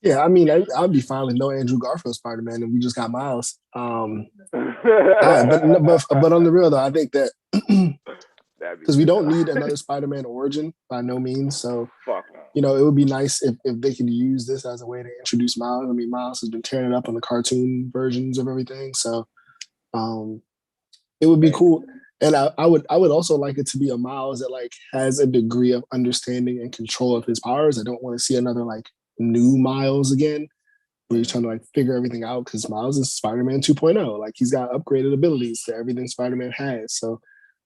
Yeah, I mean, I'd be fine with no Andrew Garfield Spider-Man, and we just got Miles. But on the real though, I think that because we don't need another Spider-Man origin by no means. So, you know, it would be nice if they could use this as a way to introduce Miles. I mean, Miles has been tearing it up on the cartoon versions of everything, so it would be cool. And I would also like it to be a Miles that like has a degree of understanding and control of his powers. I don't want to see another like new Miles again, where he's trying to like figure everything out, because Miles is Spider-Man 2.0. Like he's got upgraded abilities to everything Spider-Man has. So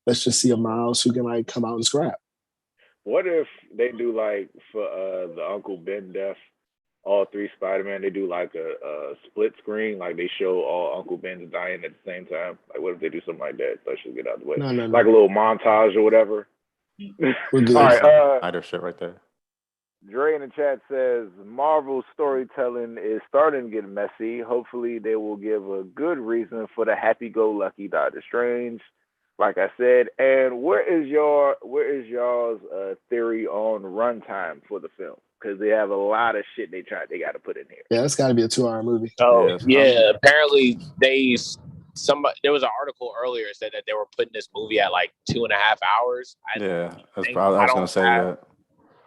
let's just see a Miles who can like come out and scrap. What if they do like for the Uncle Ben death, all 3 Spider-Man, they do like a split screen, like they show all Uncle Ben's dying at the same time? Like what if they do something like that? Let's just get out of the way. No. Like a little montage or whatever. We're good. All right. Snyder shit right there. Dre in the chat says Marvel's storytelling is starting to get messy. Hopefully they will give a good reason for the happy-go-lucky Doctor Strange, like I said. And where is y'all's theory on runtime for the film? Because they have a lot of shit they got to put in here. Yeah, it's got to be a 2-hour movie. So yeah, apparently there was an article earlier that said that they were putting this movie at like 2.5 hours. I was gonna say that.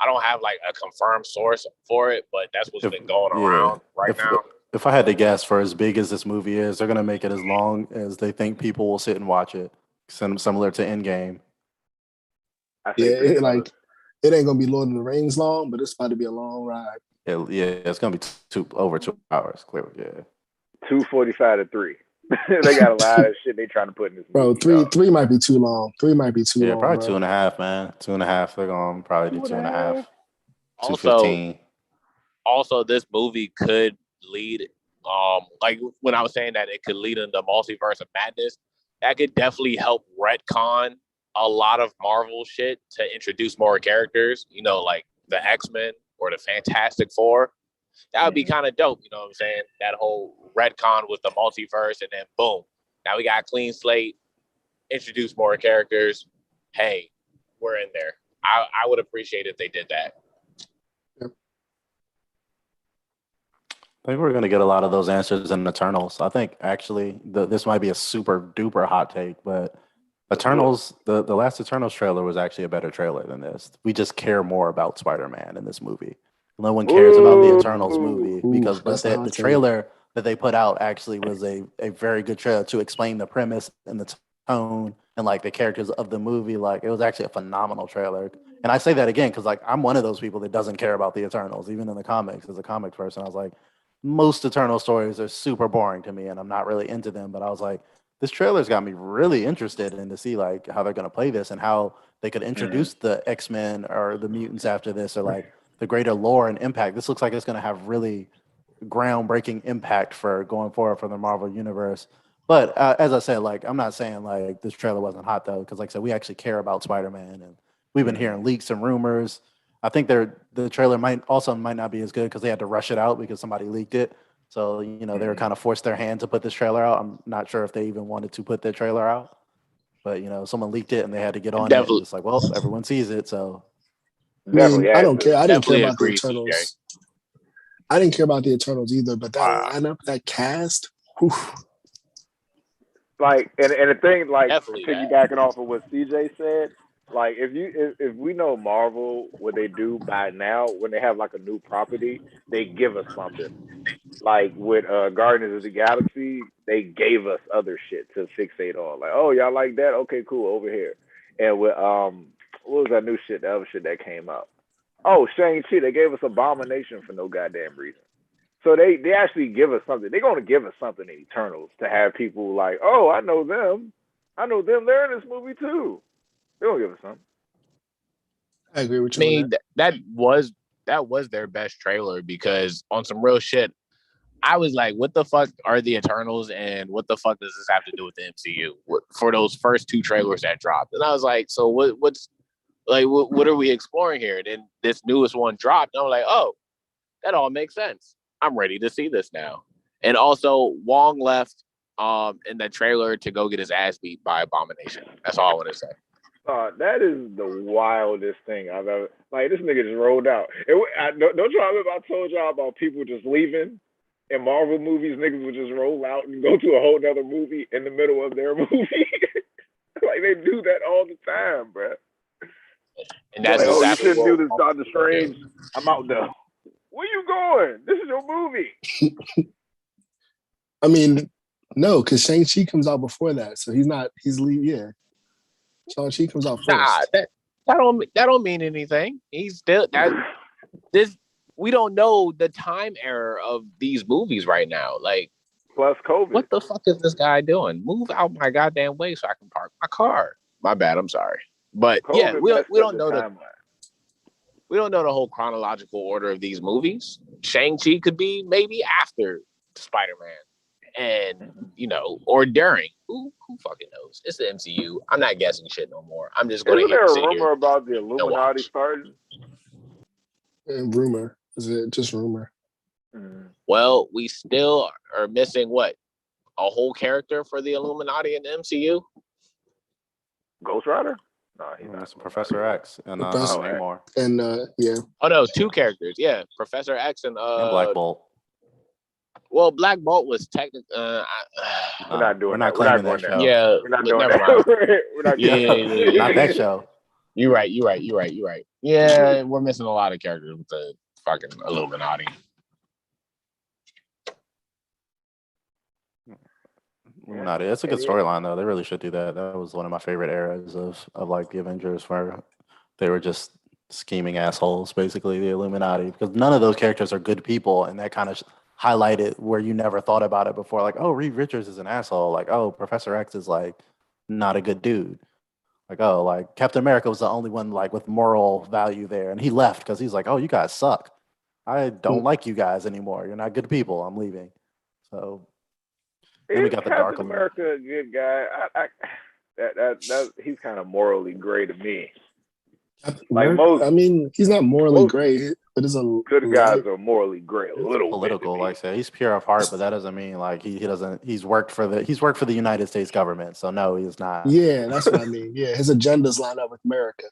I don't have like a confirmed source for it, but that's what's been going around now. If I had to guess, for as big as this movie is, they're gonna make it as long as they think people will sit and watch it, similar to Endgame. It ain't gonna be Lord of the Rings long, but it's about to be a long ride. It's gonna be over 2 hours, clearly. Yeah, 2:45 to 3. They got a lot of shit they trying to put in this movie. Bro, three might be too long. 3 might be too long. Yeah, probably bro. 2.5, man. 2.5. They're gonna probably do 2.5. Also, this movie could lead, like when I was saying that it could lead into Multiverse of Madness, that could definitely help retcon a lot of Marvel shit to introduce more characters. You know, like the X-Men or the Fantastic Four. That would be kind of dope, you know what I'm saying? That whole retcon with the multiverse, and then boom, now we got a clean slate, introduce more characters. Hey, we're in there. I would appreciate if they did that. Yep. I think we're going to get a lot of those answers in Eternals. I think actually this might be a super duper hot take, but Eternals, the last Eternals trailer was actually a better trailer than this. We just care more about Spider-Man in this movie. No one cares about the Eternals movie because the trailer that they put out actually was a very good trailer to explain the premise and the tone and like the characters of the movie. Like it was actually a phenomenal trailer. And I say that again because like I'm one of those people that doesn't care about the Eternals, even in the comics. As a comics person, I was like, most Eternal stories are super boring to me, and I'm not really into them. But I was like, this trailer's got me really interested in to see like how they're going to play this and how they could introduce the X-Men or the mutants after this, or like the greater lore and impact. This looks like it's going to have really groundbreaking impact for going forward for the Marvel universe. But as I said, like I'm not saying like this trailer wasn't hot though, because like I said, we actually care about Spider-Man, and we've been hearing leaks and rumors. I think the trailer might not be as good because they had to rush it out because somebody leaked it. So you know they were kind of forced their hand to put this trailer out. I'm not sure if they even wanted to put their trailer out, but you know someone leaked it and they had to get on it. It's like, well, everyone sees it, so. I don't care. I didn't care about the agree, Eternals. CJ. I didn't care about the Eternals either, but that lineup, that cast, whew. Like, and the thing, like, Definitely piggybacking off of what CJ said, Like if we know Marvel, what they do by now, when they have like a new property, they give us something. Like with Guardians of the Galaxy, they gave us other shit to fixate on. Like, oh, y'all like that? Okay, cool, over here. And with what was that new shit? The other shit that came out. Oh, Shang-Chi, they gave us Abomination for no goddamn reason. So they actually give us something. They're gonna give us something in Eternals to have people like, oh, I know them. I know them. They're in this movie too. They're gonna give us something. I agree with I you. mean, that was their best trailer because on some real shit, I was like, what the fuck are the Eternals and what the fuck does this have to do with the MCU for those first two trailers that dropped? And I was like, so what's like, what are we exploring here? And then this newest one dropped. And I'm like, oh, that all makes sense. I'm ready to see this now. And also Wong left in the trailer to go get his ass beat by Abomination. That's all I want to say. That is the wildest thing I've ever. Like, this nigga just rolled out. Don't y'all remember I told y'all about people just leaving in Marvel movies? Niggas would just roll out and go to a whole nother movie in the middle of their movie. Like, they do that all the time, bro. And that's like, exactly you shouldn't do this, what Doctor Strange. I'm out there. Where you going? This is your movie. I mean, no, because Shang-Chi comes out before that, so he's leaving. Yeah, Shang-Chi comes out first. Nah, that don't mean anything. He's still this. We don't know the time error of these movies right now. Like, plus COVID. What the fuck is this guy doing? Move out my goddamn way so I can park my car. My bad. I'm sorry, but COVID yeah, we don't know timeline. We don't know the whole chronological order of these movies. Shang-Chi could be maybe after Spider-Man and, or during. Who fucking knows? It's the MCU. I'm not guessing shit no more. I'm just going to Isn't there a rumor about the Illuminati starting? Rumor. Is it just rumor? Well, we still are missing what? A whole character for the Illuminati in the MCU? Ghost Rider? No, he's not. Professor X and Namor. And yeah. Oh no, two characters. Yeah, Professor X and Black Bolt. Well, Black Bolt was technically. We're not doing we're that. Not claiming that show. Yeah, we're not doing that. We're not yeah. Not that show. You're right. Yeah, we're missing a lot of characters with the fucking Illuminati. Illuminati. It's a good storyline though. They really should do that. That was one of my favorite eras of like the Avengers, where they were just scheming assholes, basically the Illuminati, because none of those characters are good people, and that kind of highlighted where you never thought about it before. Like, oh, Reed Richards is an asshole. Like, oh, Professor X is like not a good dude. Like, oh, like Captain America was the only one like with moral value there, and he left because he's like, oh, you guys suck. I don't like you guys anymore. You're not good people. I'm leaving. So then we got the Dark America, a good guy. That he's kind of morally gray to me. Like most, I mean, he's not morally gray, but it's a good guys are morally gray. A little political, bit like I said. He's pure of heart, but that doesn't mean like he doesn't. He's worked for the United States government, so no, he's not. Yeah, that's what I mean. Yeah, his agendas line up with America.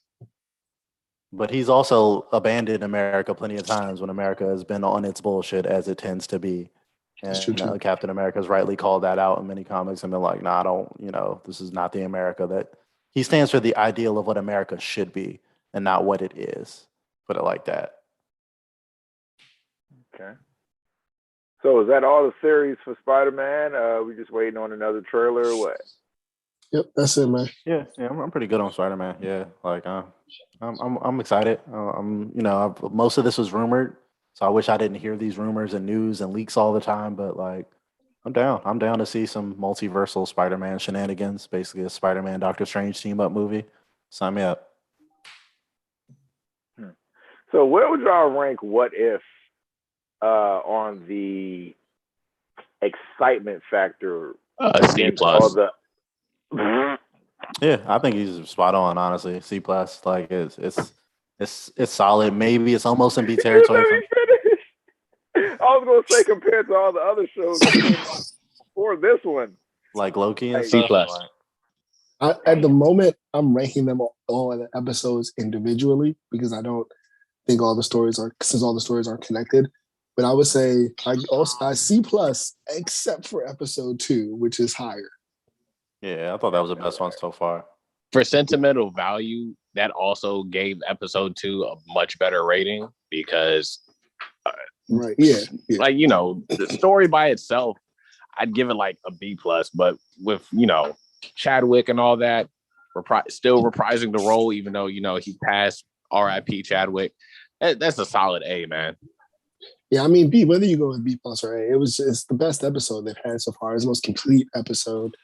But he's also abandoned America plenty of times when America has been on its bullshit, as it tends to be. And Captain America has rightly called that out in many comics and been like, "Nah, I don't. This is not the America that." He stands for the ideal of what America should be, and not what it is. Put it like that. Okay. So is that all the series for Spider-Man? We just waiting on another trailer or what? Yep, that's it, man. Yeah, I'm pretty good on Spider-Man. Yeah, like I'm excited. Most of this was rumored, so I wish I didn't hear these rumors and news and leaks all the time. But like, I'm down. I'm down to see some multiversal Spider-Man shenanigans. Basically, a Spider-Man Doctor Strange team up movie. Sign me up. So where would y'all rank What If on the excitement factor? C plus. Yeah, I think he's spot on. Honestly, C plus. Like it's solid. Maybe it's almost in B territory. I was gonna say compared to all the other shows before this one, like Loki and C plus. At the moment, I'm ranking them all the episodes individually because I don't think all the stories are connected. But I would say I C plus except for episode 2, which is higher. Yeah, I thought that was the best one so far. For sentimental value, that also gave episode 2 a much better rating because, right, yeah. like, you know, the story by itself, I'd give it like a B plus, but with, you know, Chadwick and all that, still reprising the role, even though, you know, he passed, R.I.P. Chadwick. That's a solid A, man. Yeah, I mean, B, whether you go with B plus or A, it's the best episode they've had so far. It's the most complete episode.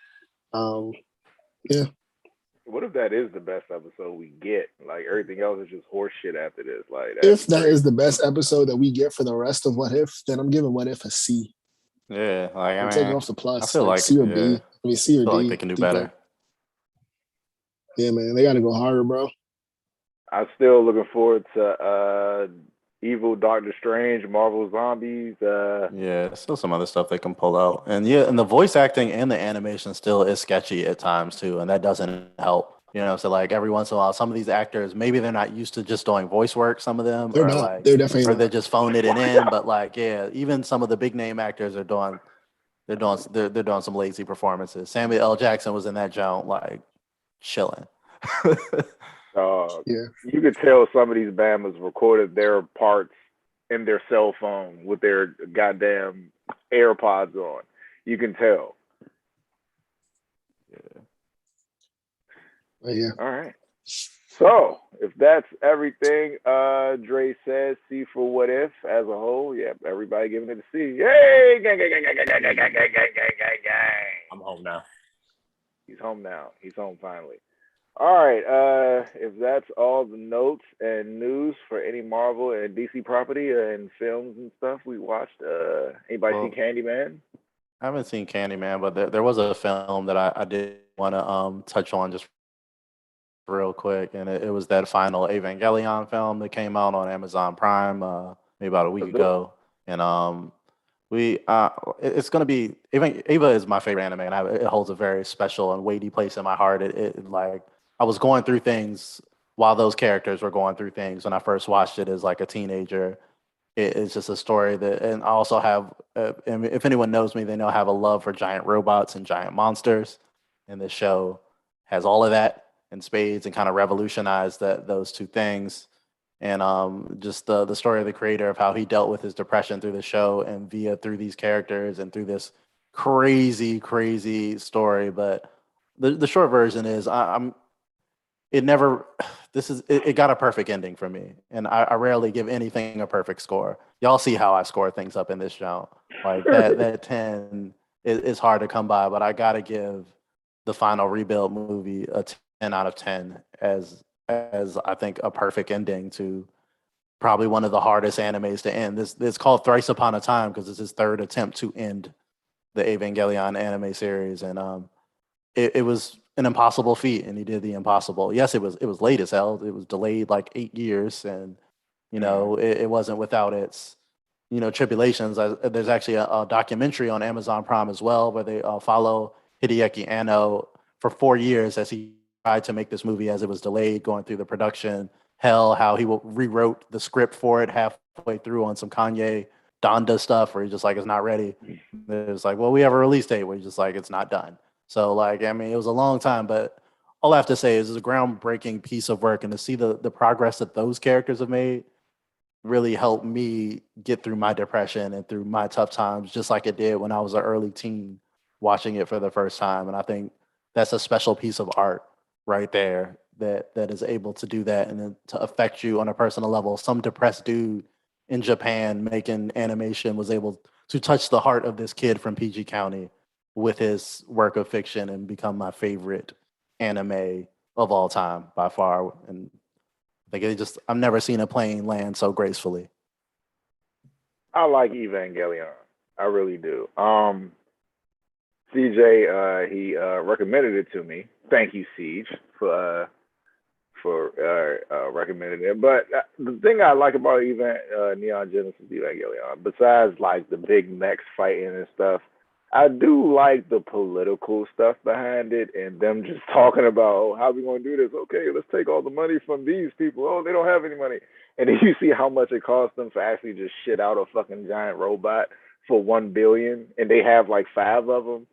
Yeah. What if that is the best episode we get? Like everything else is just horse shit after this. Like if that is the best episode that we get for the rest of What If, then I'm giving What If a C. Yeah, like I'm taking off the plus. I feel like C or B. I mean, C or D. Like they can do better. Yeah, man, they got to go harder, bro. I'm still looking forward to Evil Doctor Strange, Marvel Zombies. Yeah, still some other stuff they can pull out, and and the voice acting and the animation still is sketchy at times too, and that doesn't help. You know, so like every once in a while, some of these actors maybe they're not used to just doing voice work. Some of them they're not. Like, they're definitely or they're just phoning it in. But like, yeah, even some of the big name actors are doing some lazy performances. Samuel L. Jackson was in that joint, like chilling. Yeah, you could tell some of these Bamas recorded their parts in their cell phone with their goddamn AirPods on. You can tell. Yeah. All right. So if that's everything Dre says, C for What If as a whole, yeah, everybody giving it a C. Yay! Gang, gang, gang, gang, gang, gang, gang, gang, gang, gang, gang. I'm home now. He's home now. He's home finally. All right. If that's all the notes and news for any Marvel and DC property and films and stuff we watched, anybody seen Candyman? I haven't seen Candyman, but there was a film that I did want to touch on just real quick, and it was that final Evangelion film that came out on Amazon Prime maybe about a week ago, and it's gonna be Eva is my favorite anime, and it holds a very special and weighty place in my heart. It like I was going through things while those characters were going through things when I first watched it as like a teenager. It's just a story that, and I also have, if anyone knows me, they know I have a love for giant robots and giant monsters, and this show has all of that in spades and kind of revolutionized those two things. And just the story of the creator of how he dealt with his depression through the show and through these characters and through this crazy story. But the short version is it got a perfect ending for me, and I rarely give anything a perfect score. Y'all see how I score things up in this show. Like that 10 is hard to come by, but I gotta give the final Rebuild movie a 10 out of 10 as I think a perfect ending to probably one of the hardest animes to end. It's called Thrice Upon a Time because it's his third attempt to end the Evangelion anime series, and it was an impossible feat, and he did the impossible. Yes, it was late as hell. It was delayed like 8 years, and it wasn't without its tribulations. There's actually a documentary on Amazon Prime as well where they follow Hideaki Anno for 4 years as he tried to make this movie as it was delayed, going through the production hell, how he rewrote the script for it halfway through on some Kanye Donda stuff where he's just like, it's not ready. It's like, well, we have a release date where he's just like, it's not done. So like, I mean, it was a long time, but all I have to say is it's a groundbreaking piece of work, and to see the progress that those characters have made really helped me get through my depression and through my tough times, just like it did when I was an early teen watching it for the first time. And I think that's a special piece of art right there that is able to do that and then to affect you on a personal level. Some depressed dude in Japan making animation was able to touch the heart of this kid from PG County with his work of fiction and become my favorite anime of all time by far. And I think I've never seen a plane land so gracefully. I like Evangelion. I really do. CJ, he recommended it to me. Thank you, Siege, for recommending it. But the thing I like about Neon Genesis Evangelion, besides like the big mechs fighting and stuff, I do like the political stuff behind it and them just talking about, oh, how are we going to do this? Okay, let's take all the money from these people. Oh, they don't have any money. And then you see how much it costs them to actually just shit out a fucking giant robot for $1 billion, and they have like 5 of them.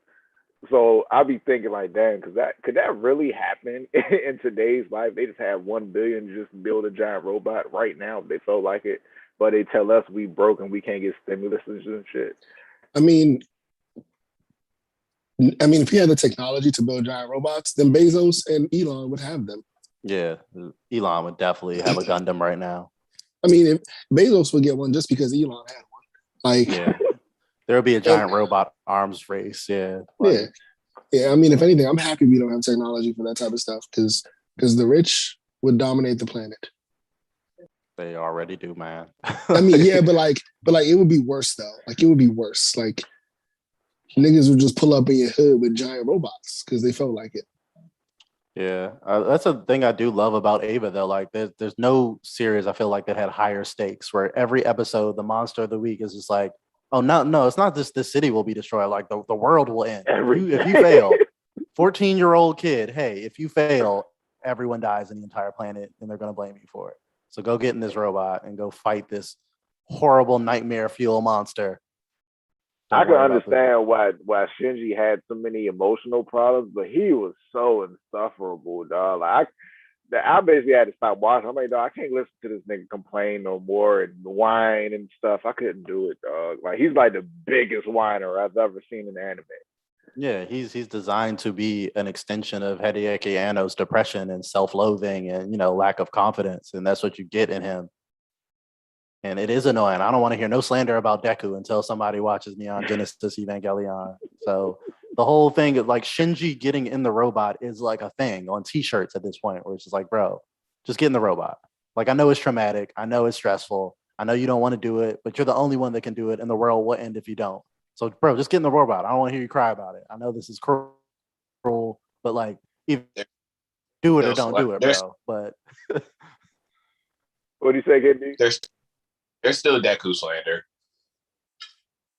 So I'll be thinking like, damn, could that really happen in today's life? They just have 1 billion to just build a giant robot right now if they felt like it, but they tell us we broke and we can't get stimulus and shit. I mean, if he had the technology to build giant robots, then Bezos and Elon would have them. Yeah, Elon would definitely have a Gundam right now. I mean, if Bezos would get one just because Elon had one. Like, yeah, there would be a giant robot arms race. Yeah, like, yeah. I mean, if anything, I'm happy we don't have technology for that type of stuff because the rich would dominate the planet. They already do, man. I mean, yeah, but it would be worse though. Like, it would be worse. Like, niggas would just pull up in your hood with giant robots because they felt like it. Yeah, that's a thing I do love about Ava though. Like, there's no series I feel like that had higher stakes. Where every episode, the monster of the week is just like, oh no, it's not this. This city will be destroyed. Like the world will end if you fail. 14-year-old kid, hey, if you fail, everyone dies in the entire planet, and they're gonna blame you for it. So go get in this robot and go fight this horrible nightmare fuel monster. I can understand why Shinji had so many emotional problems, but he was so insufferable, dog. Like I basically had to stop watching. I'm like, dog, I can't listen to this nigga complain no more and whine and stuff. I couldn't do it, dog. Like he's like the biggest whiner I've ever seen in anime. Yeah, he's designed to be an extension of Hideaki Anno's depression and self-loathing and lack of confidence, and that's what you get in him. And it is annoying. I don't want to hear no slander about Deku until somebody watches Neon Genesis Evangelion. So the whole thing of like Shinji getting in the robot is like a thing on t-shirts at this point, where it's just like, bro, just get in the robot. Like, I know it's traumatic. I know it's stressful. I know you don't want to do it, but you're the only one that can do it, and the world will end if you don't. So, bro, just get in the robot. I don't want to hear you cry about it. I know this is cruel, but like, either do it or don't do it, bro. But what do you say, KD? There's still Deku slander.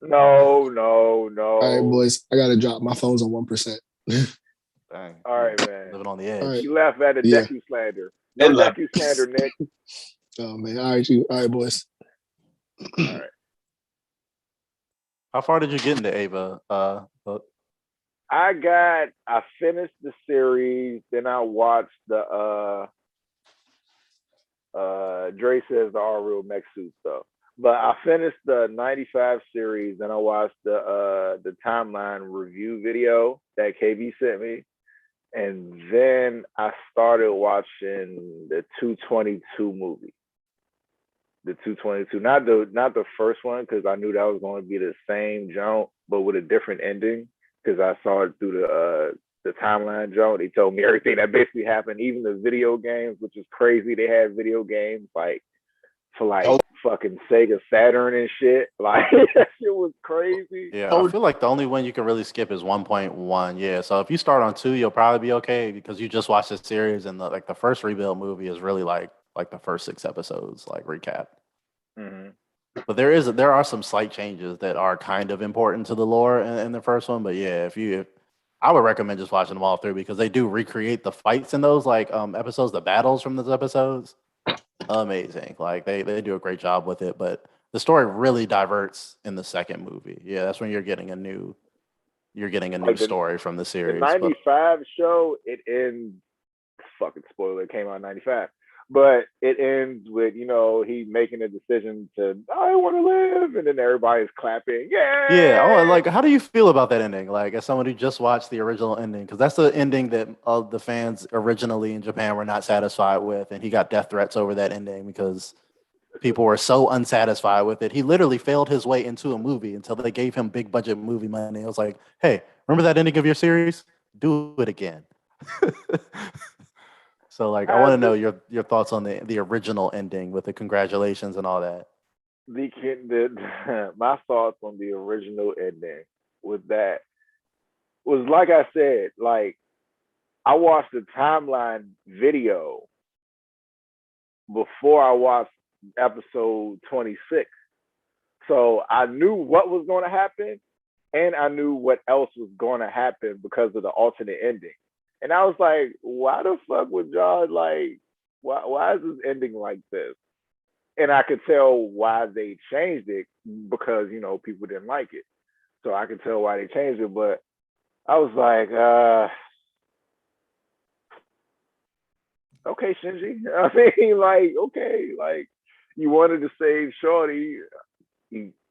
No. All right, boys, I gotta drop. My phone's on 1%. Dang. All right, man. Living on the edge. Right. You laugh at the Deku slander. No Deku slander, Nick. Oh man. All right, boys. All right. How far did you get into Ava? I finished the series, then I watched the Dre says the all real mech suit stuff. But I finished the 95 series, then I watched the timeline review video that KB sent me. And then I started watching the 222 movie. The 222, not the first one, because I knew that was going to be the same jump, but with a different ending. Because I saw it through the timeline jump. They told me everything that basically happened, even the video games, which is crazy. They had video games like for fucking Sega Saturn and shit. Like that shit was crazy. Yeah, I feel like the only one you can really skip is 1.1. Yeah, so if you start on 2, you'll probably be okay because you just watched the series, and the first Rebuild movie is really like the first 6 episodes, like recap. Mm-hmm. But there are some slight changes that are kind of important to the lore in the first one. But yeah, if I would recommend just watching them all through because they do recreate the fights in those episodes, the battles from those episodes. Amazing. Like they do a great job with it. But the story really diverts in the second movie. Yeah, that's when you're getting a new story from the series. The 95 show, it ends, fucking spoiler, it came out in 95. But it ends with, he making a decision to, I want to live. And then everybody's clapping. Yeah. Yeah. Oh, like, how do you feel about that ending? Like, as someone who just watched the original ending, because that's the ending that the fans originally in Japan were not satisfied with. And he got death threats over that ending because people were so unsatisfied with it. He literally failed his way into a movie until they gave him big budget movie money. I was like, hey, remember that ending of your series? Do it again. So, like, I want to know your thoughts on the original ending with the congratulations and all that. My thoughts on the original ending with that was, like I said, like, I watched the timeline video before I watched episode 26. So I knew what was going to happen, and I knew what else was going to happen because of the alternate ending. And I was like, why the fuck would y'all, like, why is this ending like this? And I could tell why they changed it because, people didn't like it. So I could tell why they changed it. But I was like, okay, Shinji. I mean, like, okay, like you wanted to save Shorty.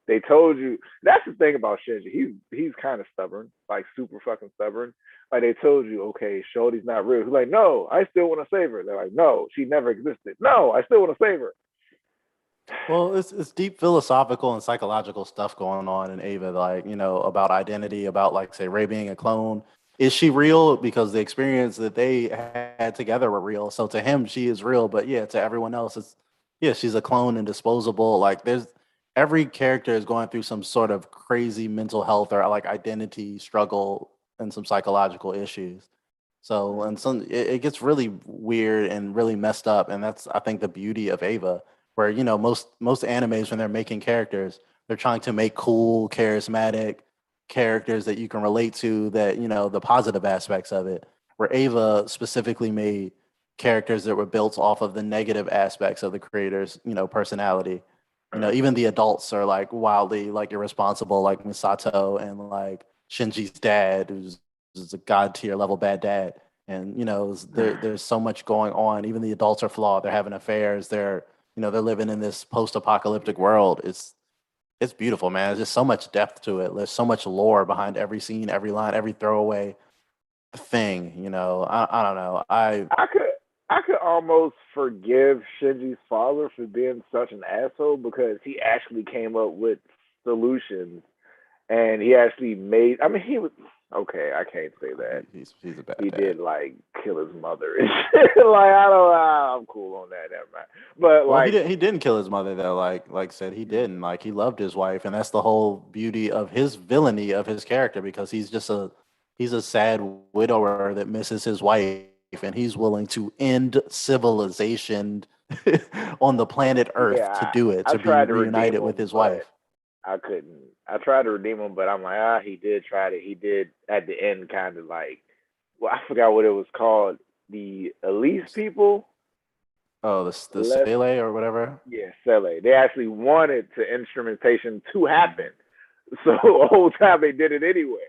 They told you. That's the thing about Shinji. He's kind of stubborn, like super fucking stubborn. Like they told you, okay, Shorty's not real. He's like, no, I still want to save her. They're like, no, she never existed. No, I still want to save her. Well, it's deep philosophical and psychological stuff going on in Ava, like, about identity, about like say Ray being a clone. Is she real? Because the experience that they had together were real. So to him, she is real, but yeah, to everyone else, it's yeah, she's a clone and disposable. Like there's every character is going through some sort of crazy mental health or like identity struggle and some psychological issues. So and it gets really weird and really messed up, and that's I think the beauty of Ava, where most animes when they're making characters, they're trying to make cool, charismatic characters that you can relate to, that the positive aspects of it. Where Ava specifically made characters that were built off of the negative aspects of the creator's personality. Even the adults are like wildly like irresponsible, like Misato and like Shinji's dad, who's is a god tier level bad dad. And there's so much going on. Even the adults are flawed. They're having affairs. They're living in this post apocalyptic world. It's beautiful, man. There's just so much depth to it. There's so much lore behind every scene, every line, every throwaway thing. I don't know. I could almost forgive Shinji's father for being such an asshole because he actually came up with solutions and he actually made. I mean, he was okay. I can't say that He's a bad he dad. did like kill his mother and shit. Like I don't. I'm cool on that. Never mind. But Well, like, he didn't kill his mother though. Like said, he didn't. Like he loved his wife, and that's the whole beauty of his villainy of his character, because he's a sad widower that misses his wife, and he's willing to end civilization on the planet Earth to yeah, do it, I to be tried to redeem reunited with him, his but wife. I couldn't. I tried to redeem him, but I'm like, he did try to. He did at the end, kind of like, well, I forgot what it was called. The Elise people, Oh, the less, Sele or whatever. yeah, Sele. They actually wanted the instrumentation to happen, so the whole time they did it anyway.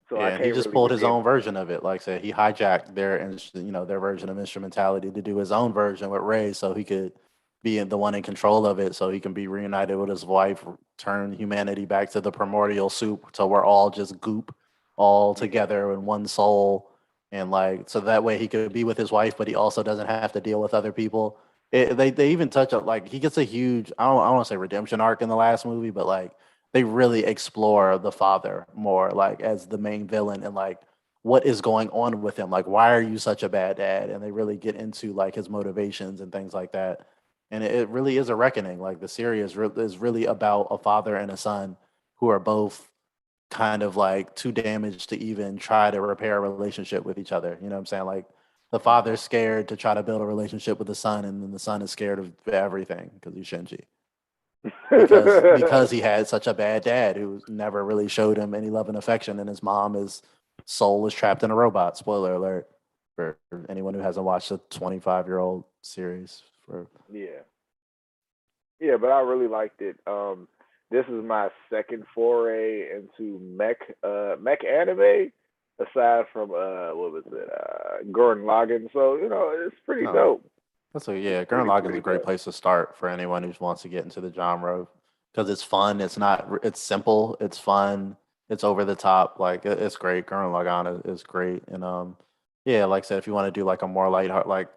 So I Yeah, and he can't just really pulled his redeem own him. version of it. Like I said, he hijacked their version of instrumentality to do his own version with Ray, so he could be the one in control of it, so he can be reunited with his wife, turn humanity back to the primordial soup, so we're all just goop, all Yeah. together in one soul, and like so that way he could be with his wife, but he also doesn't have to deal with other people. They even touch up like he gets a huge I don't want to say redemption arc in the last movie, but like they really explore the father more like as the main villain, and like what is going on with him, like why are you such a bad dad, and they really get into like his motivations and things like that. And it really is a reckoning. Like the series is really about a father and a son who are both kind of like too damaged to even try to repair a relationship with each other. You know what I'm saying? Like the father's scared to try to build a relationship with the son, and then the son is scared of everything because he's Shinji, because he had such a bad dad who never really showed him any love and affection, and his his soul is trapped in a robot. Spoiler alert for anyone who hasn't watched a 25-year-old series. For Yeah. Yeah, but I really liked it. This is my second foray into mech anime, aside from what was it, Gurren Lagann. So it's pretty no, dope. that's It's Gurren Lagann's a pretty great dope. place to start for anyone who wants to get into the genre, because it's fun. It's not. It's simple. It's fun. It's over the top. Like it's great. Gurren Lagann is great, and yeah, like I said, if you want to do like a more light, like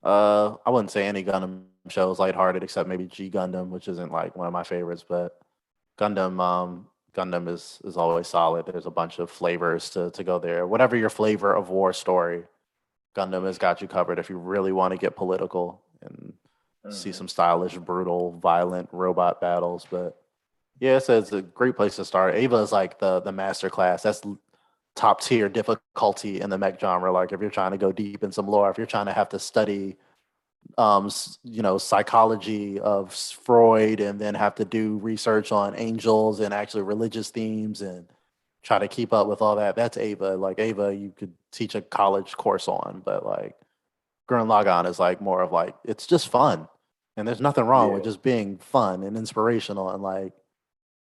I wouldn't say any Gundam show is lighthearted except maybe G Gundam, which isn't like one of my favorites, but Gundam is always solid. There's a bunch of flavors to go there. Whatever your flavor of war story, Gundam has got you covered if you really want to get political and see Hmm. some stylish, brutal, violent robot battles. But yeah, it's a great place to start. Ava is like the master class. That's top tier difficulty in the mech genre. Like if you're trying to go deep in some lore, if you're trying to have to study psychology of Freud, and then have to do research on angels and actually religious themes, and try to keep up with all that. That's Ava. Like Ava, you could teach a college course on, but like Gurren Lagann is like more of like it's just fun, and there's nothing wrong with Yeah. just being fun and inspirational and like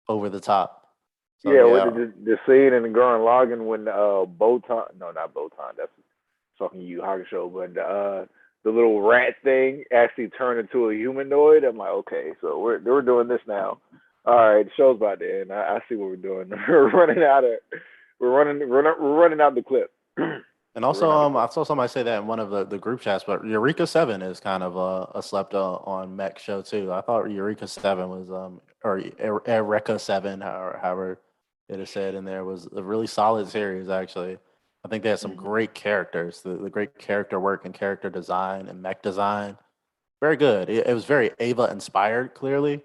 over the top. So Yeah, with yeah, the scene in the Gurren Lagann when Botan, no, not Botan, that's talking Yu Hakusho, but the little rat thing actually turned into a humanoid. I'm like, okay, so we're doing this now. All right, the show's about to end. I see what we're doing. We're running out the clip. and also I saw somebody say that in one of the group chats, but Eureka 7 is kind of a slept on mech show too. I thought Eureka 7 was or Eureka 7, however it is said in there, was a really solid series actually. I think they had some great characters, the great character work and character design and mech design. Very good. It was very Ava inspired, clearly,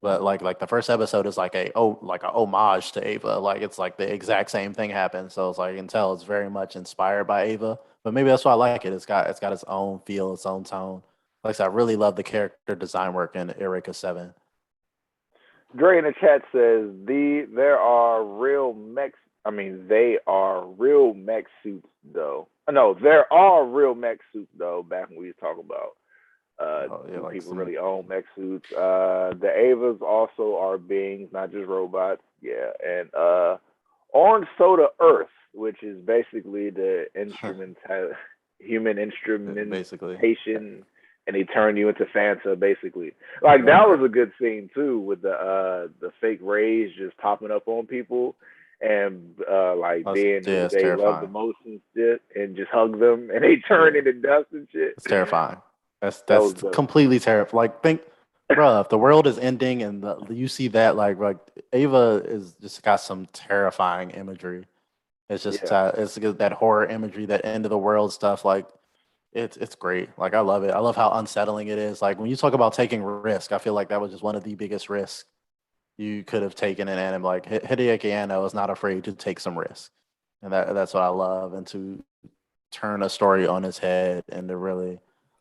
but like the first episode is like a homage to Ava. Like it's like the exact same thing happened. So it's like you can tell it's very much inspired by Ava. But maybe that's why I like it. It's got its own feel, its own tone. Like I said, I really love the character design work in Eureka 7. Dre in the chat says there are real mechs. I mean, they are real mech suits though. No, there are real mech suits though. Back when we was talking about do Like people really own mech suits? The Avas also are beings, not just robots. Yeah, and Orange Soda Earth, which is basically the human basically. instrumentation, and he turned you into Fanta, basically. Like that was a good scene too, with the fake rays just popping up on people, and like being who it's they love the terrifying. most and shit, and just hug them, and they turn into dust and shit. It's terrifying. That That's was dope. completely terrifying. Like think, bro, if the world is ending and you see that, like Ava is just got some terrifying imagery. It's just it's that horror imagery, that end of the world stuff. Like it's great. Like I love it. I love how unsettling it is. Like when you talk about taking risk, I feel like that was just one of the biggest risks you could have taken in anime. Like Hideaki Anno is not afraid to take some risk, and that's what I love. And to turn a story on its head and to really,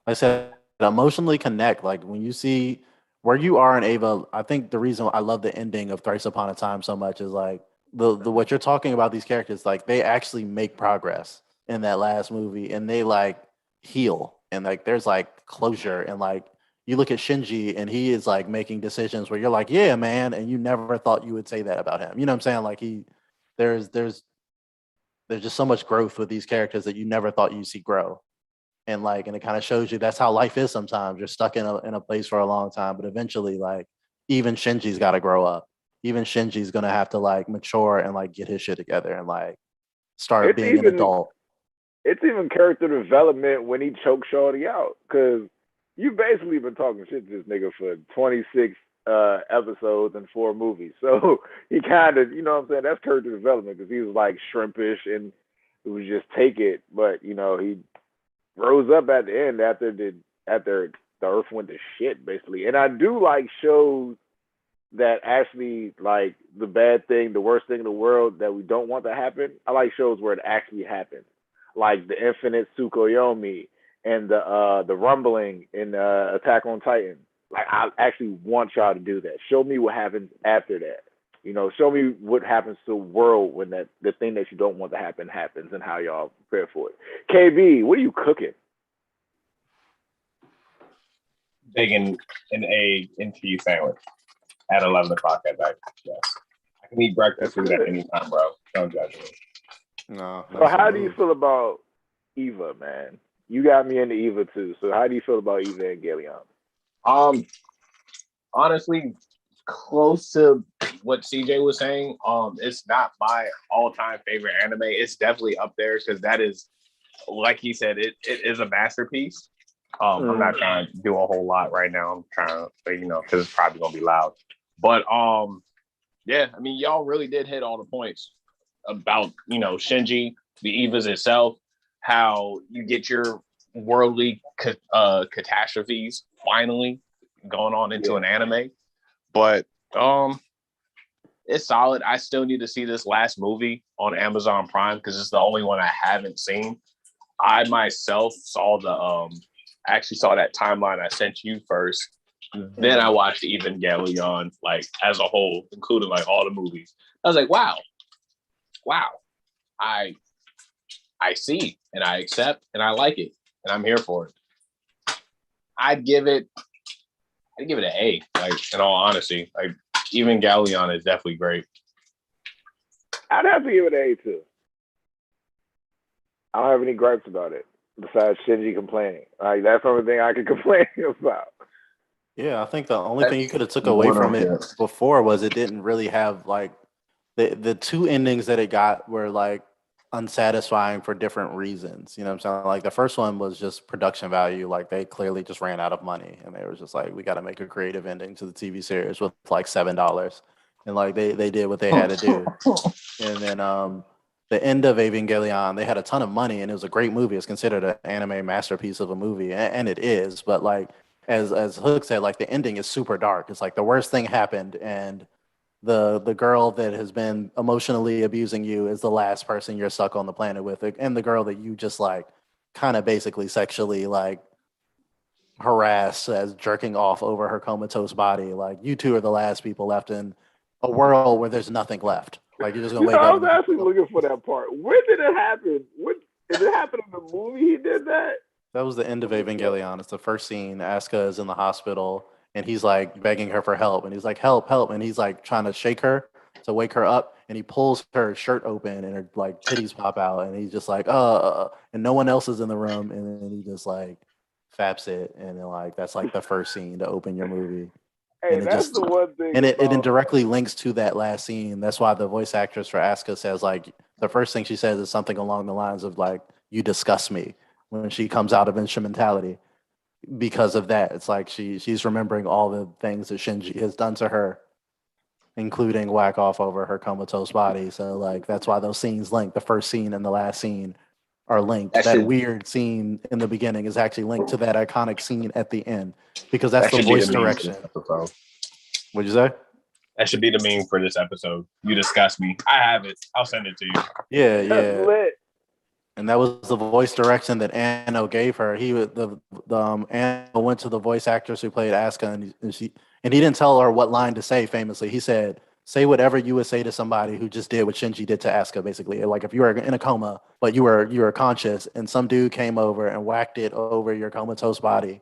like I said, emotionally connect. Like when you see where you are in Ava, I think the reason I love the ending of Thrice Upon a Time so much is like the what you're talking about, these characters, like they actually make progress in that last movie and they like heal and like there's like closure and like you look at Shinji and he is like making decisions where you're like, yeah, man, and you never thought you would say that about him. You know what I'm saying? Like there's just so much growth with these characters that you never thought you'd see grow. And it kind of shows you that's how life is sometimes. You're stuck in a place for a long time, but eventually like even Shinji's got to grow up. Even Shinji's going to have to like mature and like get his shit together and like start being an adult. It's even character development when he choked Shorty out, because you basically been talking shit to this nigga for 26 episodes and 4 movies. So he kind of, you know what I'm saying? That's character development, because he was like shrimpish and it was just take it. But, you know, he rose up at the end after the earth went to shit, basically. And I do like shows that actually, like, the bad thing, the worst thing in the world that we don't want to happen. I like shows where it actually happens, like the Infinite Tsukuyomi and the Rumbling in Attack on Titan. Like, I actually want y'all to do that. Show me what happens after that. You know, show me what happens to the world when the thing that you don't want to happen happens, and how y'all prepare for it. KB, what are you cooking? Taking an egg and cheese sandwich at 11 o'clock at night. Yes. I can eat breakfast food at any time, bro. Don't judge me. No. So how do you feel about Eva, man? You got me into Eva too. So how do you feel about Eva and Galeon? Honestly, close to what CJ was saying. It's not my all-time favorite anime. It's definitely up there because that is, like he said, it is a masterpiece. I'm not trying to do a whole lot right now. I'm trying to, you know, because it's probably gonna be loud. But yeah, I mean, y'all really did hit all the points about, you know, Shinji, the Evas itself, how you get your worldly catastrophes finally going on into an anime. But it's solid. I still need to see this last movie on Amazon Prime because it's the only one I haven't seen. I myself saw actually saw that timeline I sent you first. Then I watched Evangelion like as a whole, including like all the movies. I was like, wow, I see and I accept and I like it and I'm here for it. I'd give it an A. Like, in all honesty, like Evangelion is definitely great. I'd have to give it an A2. I don't have any gripes about it besides Shinji complaining. Like that's the only thing I could complain about. Yeah, I think the only thing you could have took away from it before was it didn't really have like the two endings that it got were like unsatisfying for different reasons. You know what I'm saying? Like the first one was just production value. Like they clearly just ran out of money and they were just like, we got to make a creative ending to the TV series with like $7. And like they did what they had to do. And then the end of Evangelion, they had a ton of money and it was a great movie. It's considered an anime masterpiece of a movie, and it is. But like as Hook said, like the ending is super dark. It's like the worst thing happened, and the girl that has been emotionally abusing you is the last person you're stuck on the planet with, and the girl that you just like kind of basically sexually like harass as jerking off over her comatose body. Like you two are the last people left in a world where there's nothing left. Like you're just gonna wake I up. was actually looking for that part. When did it happen? When did it happen in the movie? He did that. That was the end of Evangelion. It's the first scene. Asuka is in the hospital and he's like begging her for help. And he's like, help, help. And he's like trying to shake her to wake her up. And he pulls her shirt open and her like titties pop out. And he's just like, and no one else is in the room. And then he just like faps it. And then like, that's like the first scene to open your movie. Hey, and it that's just, the one thing. And it indirectly links to that last scene. That's why the voice actress for Asuka says like, the first thing she says is something along the lines of like, you disgust me, when she comes out of instrumentality. Because of that, it's like she's remembering all the things that Shinji has done to her, including whack off over her comatose body. So like that's why those scenes link. The first scene and the last scene are linked. That weird scene in the beginning is actually linked to that iconic scene at the end, because that's the voice direction. What'd you say? That should be the meme for this episode. You disgust me. I have it. I'll send it to you. Yeah, That's yeah. lit. And that was the voice direction that Anno gave her. Anno went to the voice actress who played Asuka, and he didn't tell her what line to say. Famously, he said, "Say whatever you would say to somebody who just did what Shinji did to Asuka." Basically, like if you were in a coma but you were conscious, and some dude came over and whacked it over your comatose body,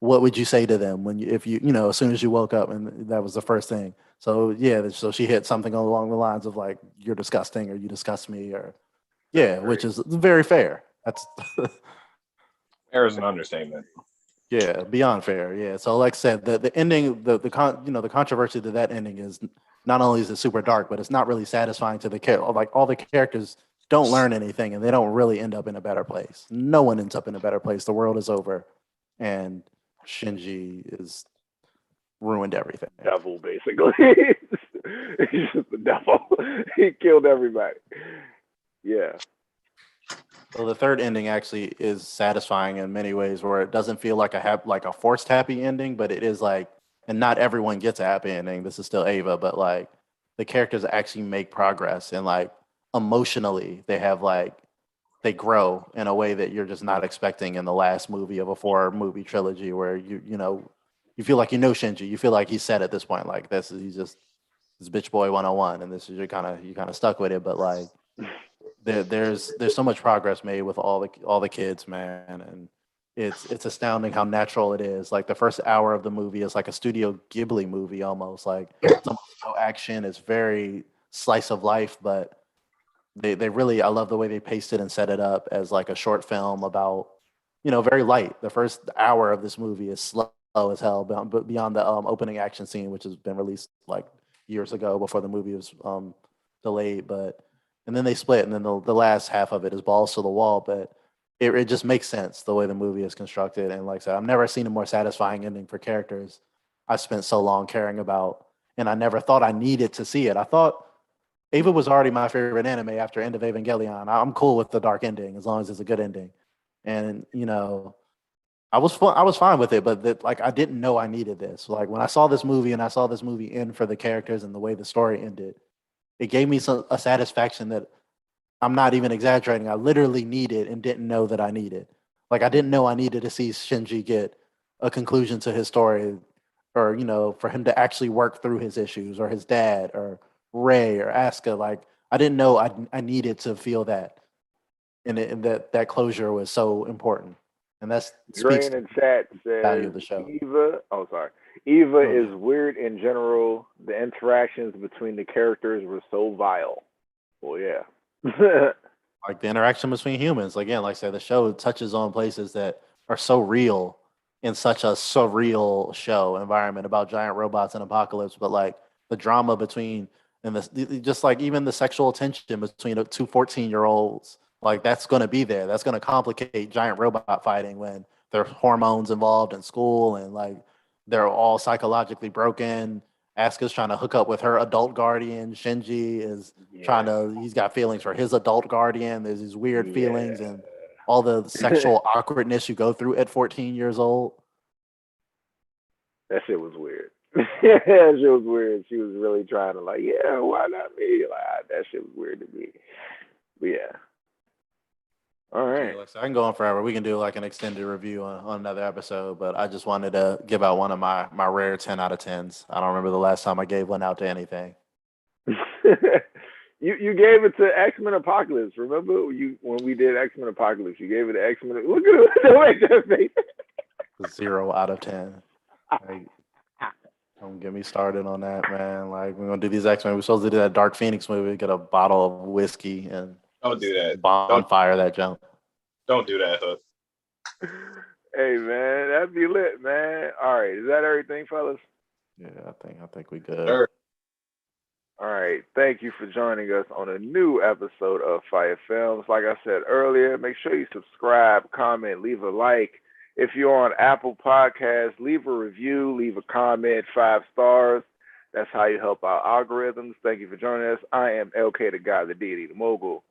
what would you say to them if you as soon as you woke up? And that was the first thing. So yeah, so she hit something along the lines of like, "You're disgusting," or "You disgust me," or. Yeah, which is very fair. That's fair is an understatement. Yeah, beyond fair. Yeah. So, like I said, the ending, the controversy to that ending is not only is it super dark, but it's not really satisfying to the character. Like all the characters don't learn anything, and they don't really end up in a better place. No one ends up in a better place. The world is over, and Shinji is ruined everything. Devil, basically. He's just the devil. He killed everybody. Yeah. So the third ending actually is satisfying in many ways, where it doesn't feel like a forced happy ending, but it is like, and not everyone gets a happy ending. This is still Ava, but like the characters actually make progress, and like emotionally they grow in a way that you're just not expecting in the last movie of a 4-movie trilogy, where you feel like Shinji, you feel like he's set at this point, like he's just this bitch boy 101, and this is you kind of stuck with it, but like. There's so much progress made with all the kids, man, and it's astounding how natural it is. Like the first hour of the movie is like a Studio Ghibli movie almost. Like it's almost no action. It's very slice of life, but they really, I love the way they paced it and set it up as like a short film about very light. The first hour of this movie is slow as hell, but beyond the opening action scene, which has been released like years ago before the movie was delayed, but. And then they split, and then the last half of it is balls to the wall. But it just makes sense the way the movie is constructed. And like I said, I've never seen a more satisfying ending for characters I spent so long caring about. And I never thought I needed to see it. I thought Ava was already my favorite anime after End of Evangelion. I'm cool with the dark ending as long as it's a good ending. And I was fine with it, but I didn't know I needed this. Like when I saw this movie and I saw this movie end for the characters and the way the story ended. It gave me a satisfaction that I'm not even exaggerating. I literally needed and didn't know that I needed. Like I didn't know I needed to see Shinji get a conclusion to his story, or for him to actually work through his issues, or his dad, or Ray, or Asuka. Like I didn't know I needed to feel that, and that closure was so important. And that's speaks Drain in chat says value of the show. Eva is weird in general. The interactions between the characters were so vile. Well, yeah. Like the interaction between humans. Again, like I said, the show touches on places that are so real in such a surreal show environment about giant robots and apocalypse, but like the drama between and just like even the sexual tension between the two 14-year-olds, like that's going to be there. That's going to complicate giant robot fighting when there are hormones involved in school and like they're all psychologically broken. Asuka's trying to hook up with her adult guardian. Shinji is trying to, he's got feelings for his adult guardian. There's these weird feelings and all the sexual awkwardness you go through at 14 years old. That shit was weird. That shit was weird. She was really trying to like, yeah, why not me? Like that shit was weird to me. But yeah. All right. I can go on forever. We can do like an extended review on another episode, but I just wanted to give out one of my rare 10 out of 10s. I don't remember the last time I gave one out to anything. You gave it to X-Men Apocalypse. Remember when we did X-Men Apocalypse? You gave it to X-Men. Look at it. Don't make that face. 0 out of 10. Like, don't get me started on that, man. Like we're gonna do these X-Men. We're supposed to do that Dark Phoenix movie. Get a bottle of whiskey and Don't do that. Bonfire that jump. Don't do that, Hook. Hey man, that'd be lit, man. All right, is that everything, fellas? Yeah, I think we good. Sure. All right, thank you for joining us on a new episode of FIYAFilmz. Like I said earlier, make sure you subscribe, comment, leave a like. If you're on Apple Podcasts, leave a review, leave a comment, 5 stars. That's how you help our algorithms. Thank you for joining us. I am LK, the guy, the deity, the mogul,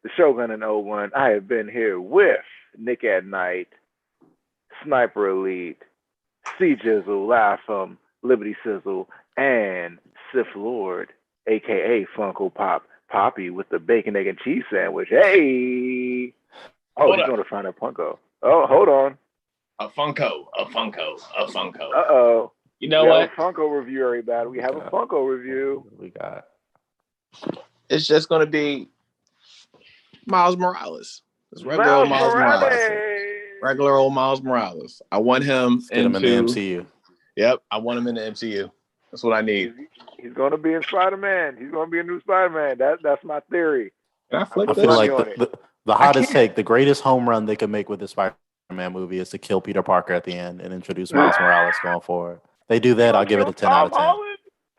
the Shogun and 01. I have been here with Nick at Night, Sniper Elite, C Jizzle, Laugh Liberty Sizzle, and Sith Lord, aka Funko Pop Poppy with the bacon, egg, and cheese sandwich. Hey! Oh, he's going to find a Funko. Oh, hold on. A Funko. Uh-oh. You know what? We have a Funko review, everybody. We have a Funko review. We got. It's just going to be Miles Morales. It's regular old Miles Morales. Regular old Miles Morales. I want him Get him in the MCU. Yep, I want him in the MCU. That's what I need. He's going to be in Spider-Man. He's going to be a new Spider-Man. That's my theory. I feel like the hottest take, the greatest home run they could make with the Spider-Man movie is to kill Peter Parker at the end and introduce Miles Morales going forward. They do that, I'll give it a 10 out of 10.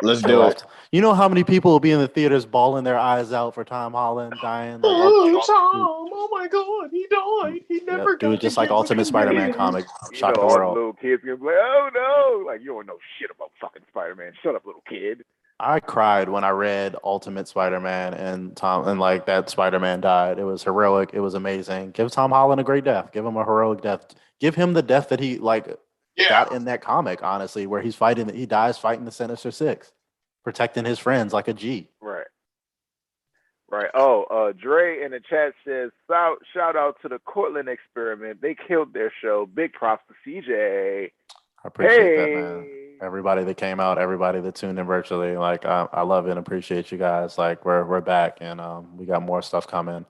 Let's do it. You know how many people will be in the theaters bawling their eyes out for Tom Holland dying? Like, oh my God, he died. He never dude, just like Ultimate Spider-Man comic, shocked the all world. Little kids gonna be like, oh no, like you don't know shit about fucking Spider-Man. Shut up, little kid. I cried when I read Ultimate Spider-Man and like that Spider-Man died. It was heroic. It was amazing. Give Tom Holland a great death. Give him a heroic death. Give him the death that he got in that comic, honestly, where he dies fighting the Sinister Six, protecting his friends like a G. Right. Oh, Dre in the chat says, shout out to the Cortland Experiment. They killed their show. Big props to CJ. I appreciate that, man. Everybody that came out, everybody that tuned in virtually, like I love it and appreciate you guys. Like we're back and we got more stuff coming.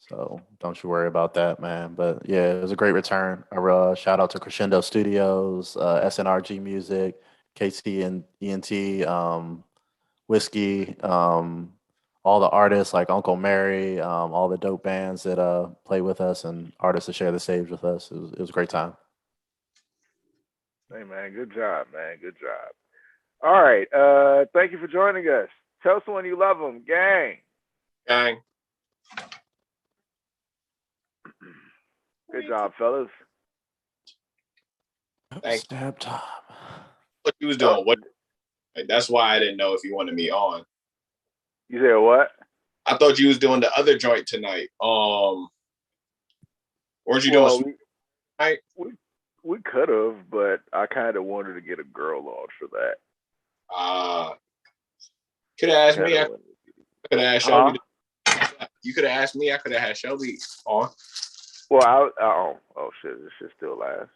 So don't you worry about that, man. But yeah, it was a great return. Shout out to Crescendo Studios, SNRG Music, KC and ENT, Whiskey, all the artists like Uncle Mary, all the dope bands that play with us and artists that share the stage with us. It was a great time. Hey man, good job, man. Good job. All right. Thank you for joining us. Tell someone you love them, gang. Gang. Good job, fellas. Thanks. Stab time. What you was doing? What? That's why I didn't know if you wanted me on. You said what? I thought you was doing the other joint tonight. Weren't you doing tonight? We could have, but I kind of wanted to get a girl on for that. Could have asked me. I could have asked Shelby. You could have asked me. I could have had Shelby on. Well, oh shit, this shit still live.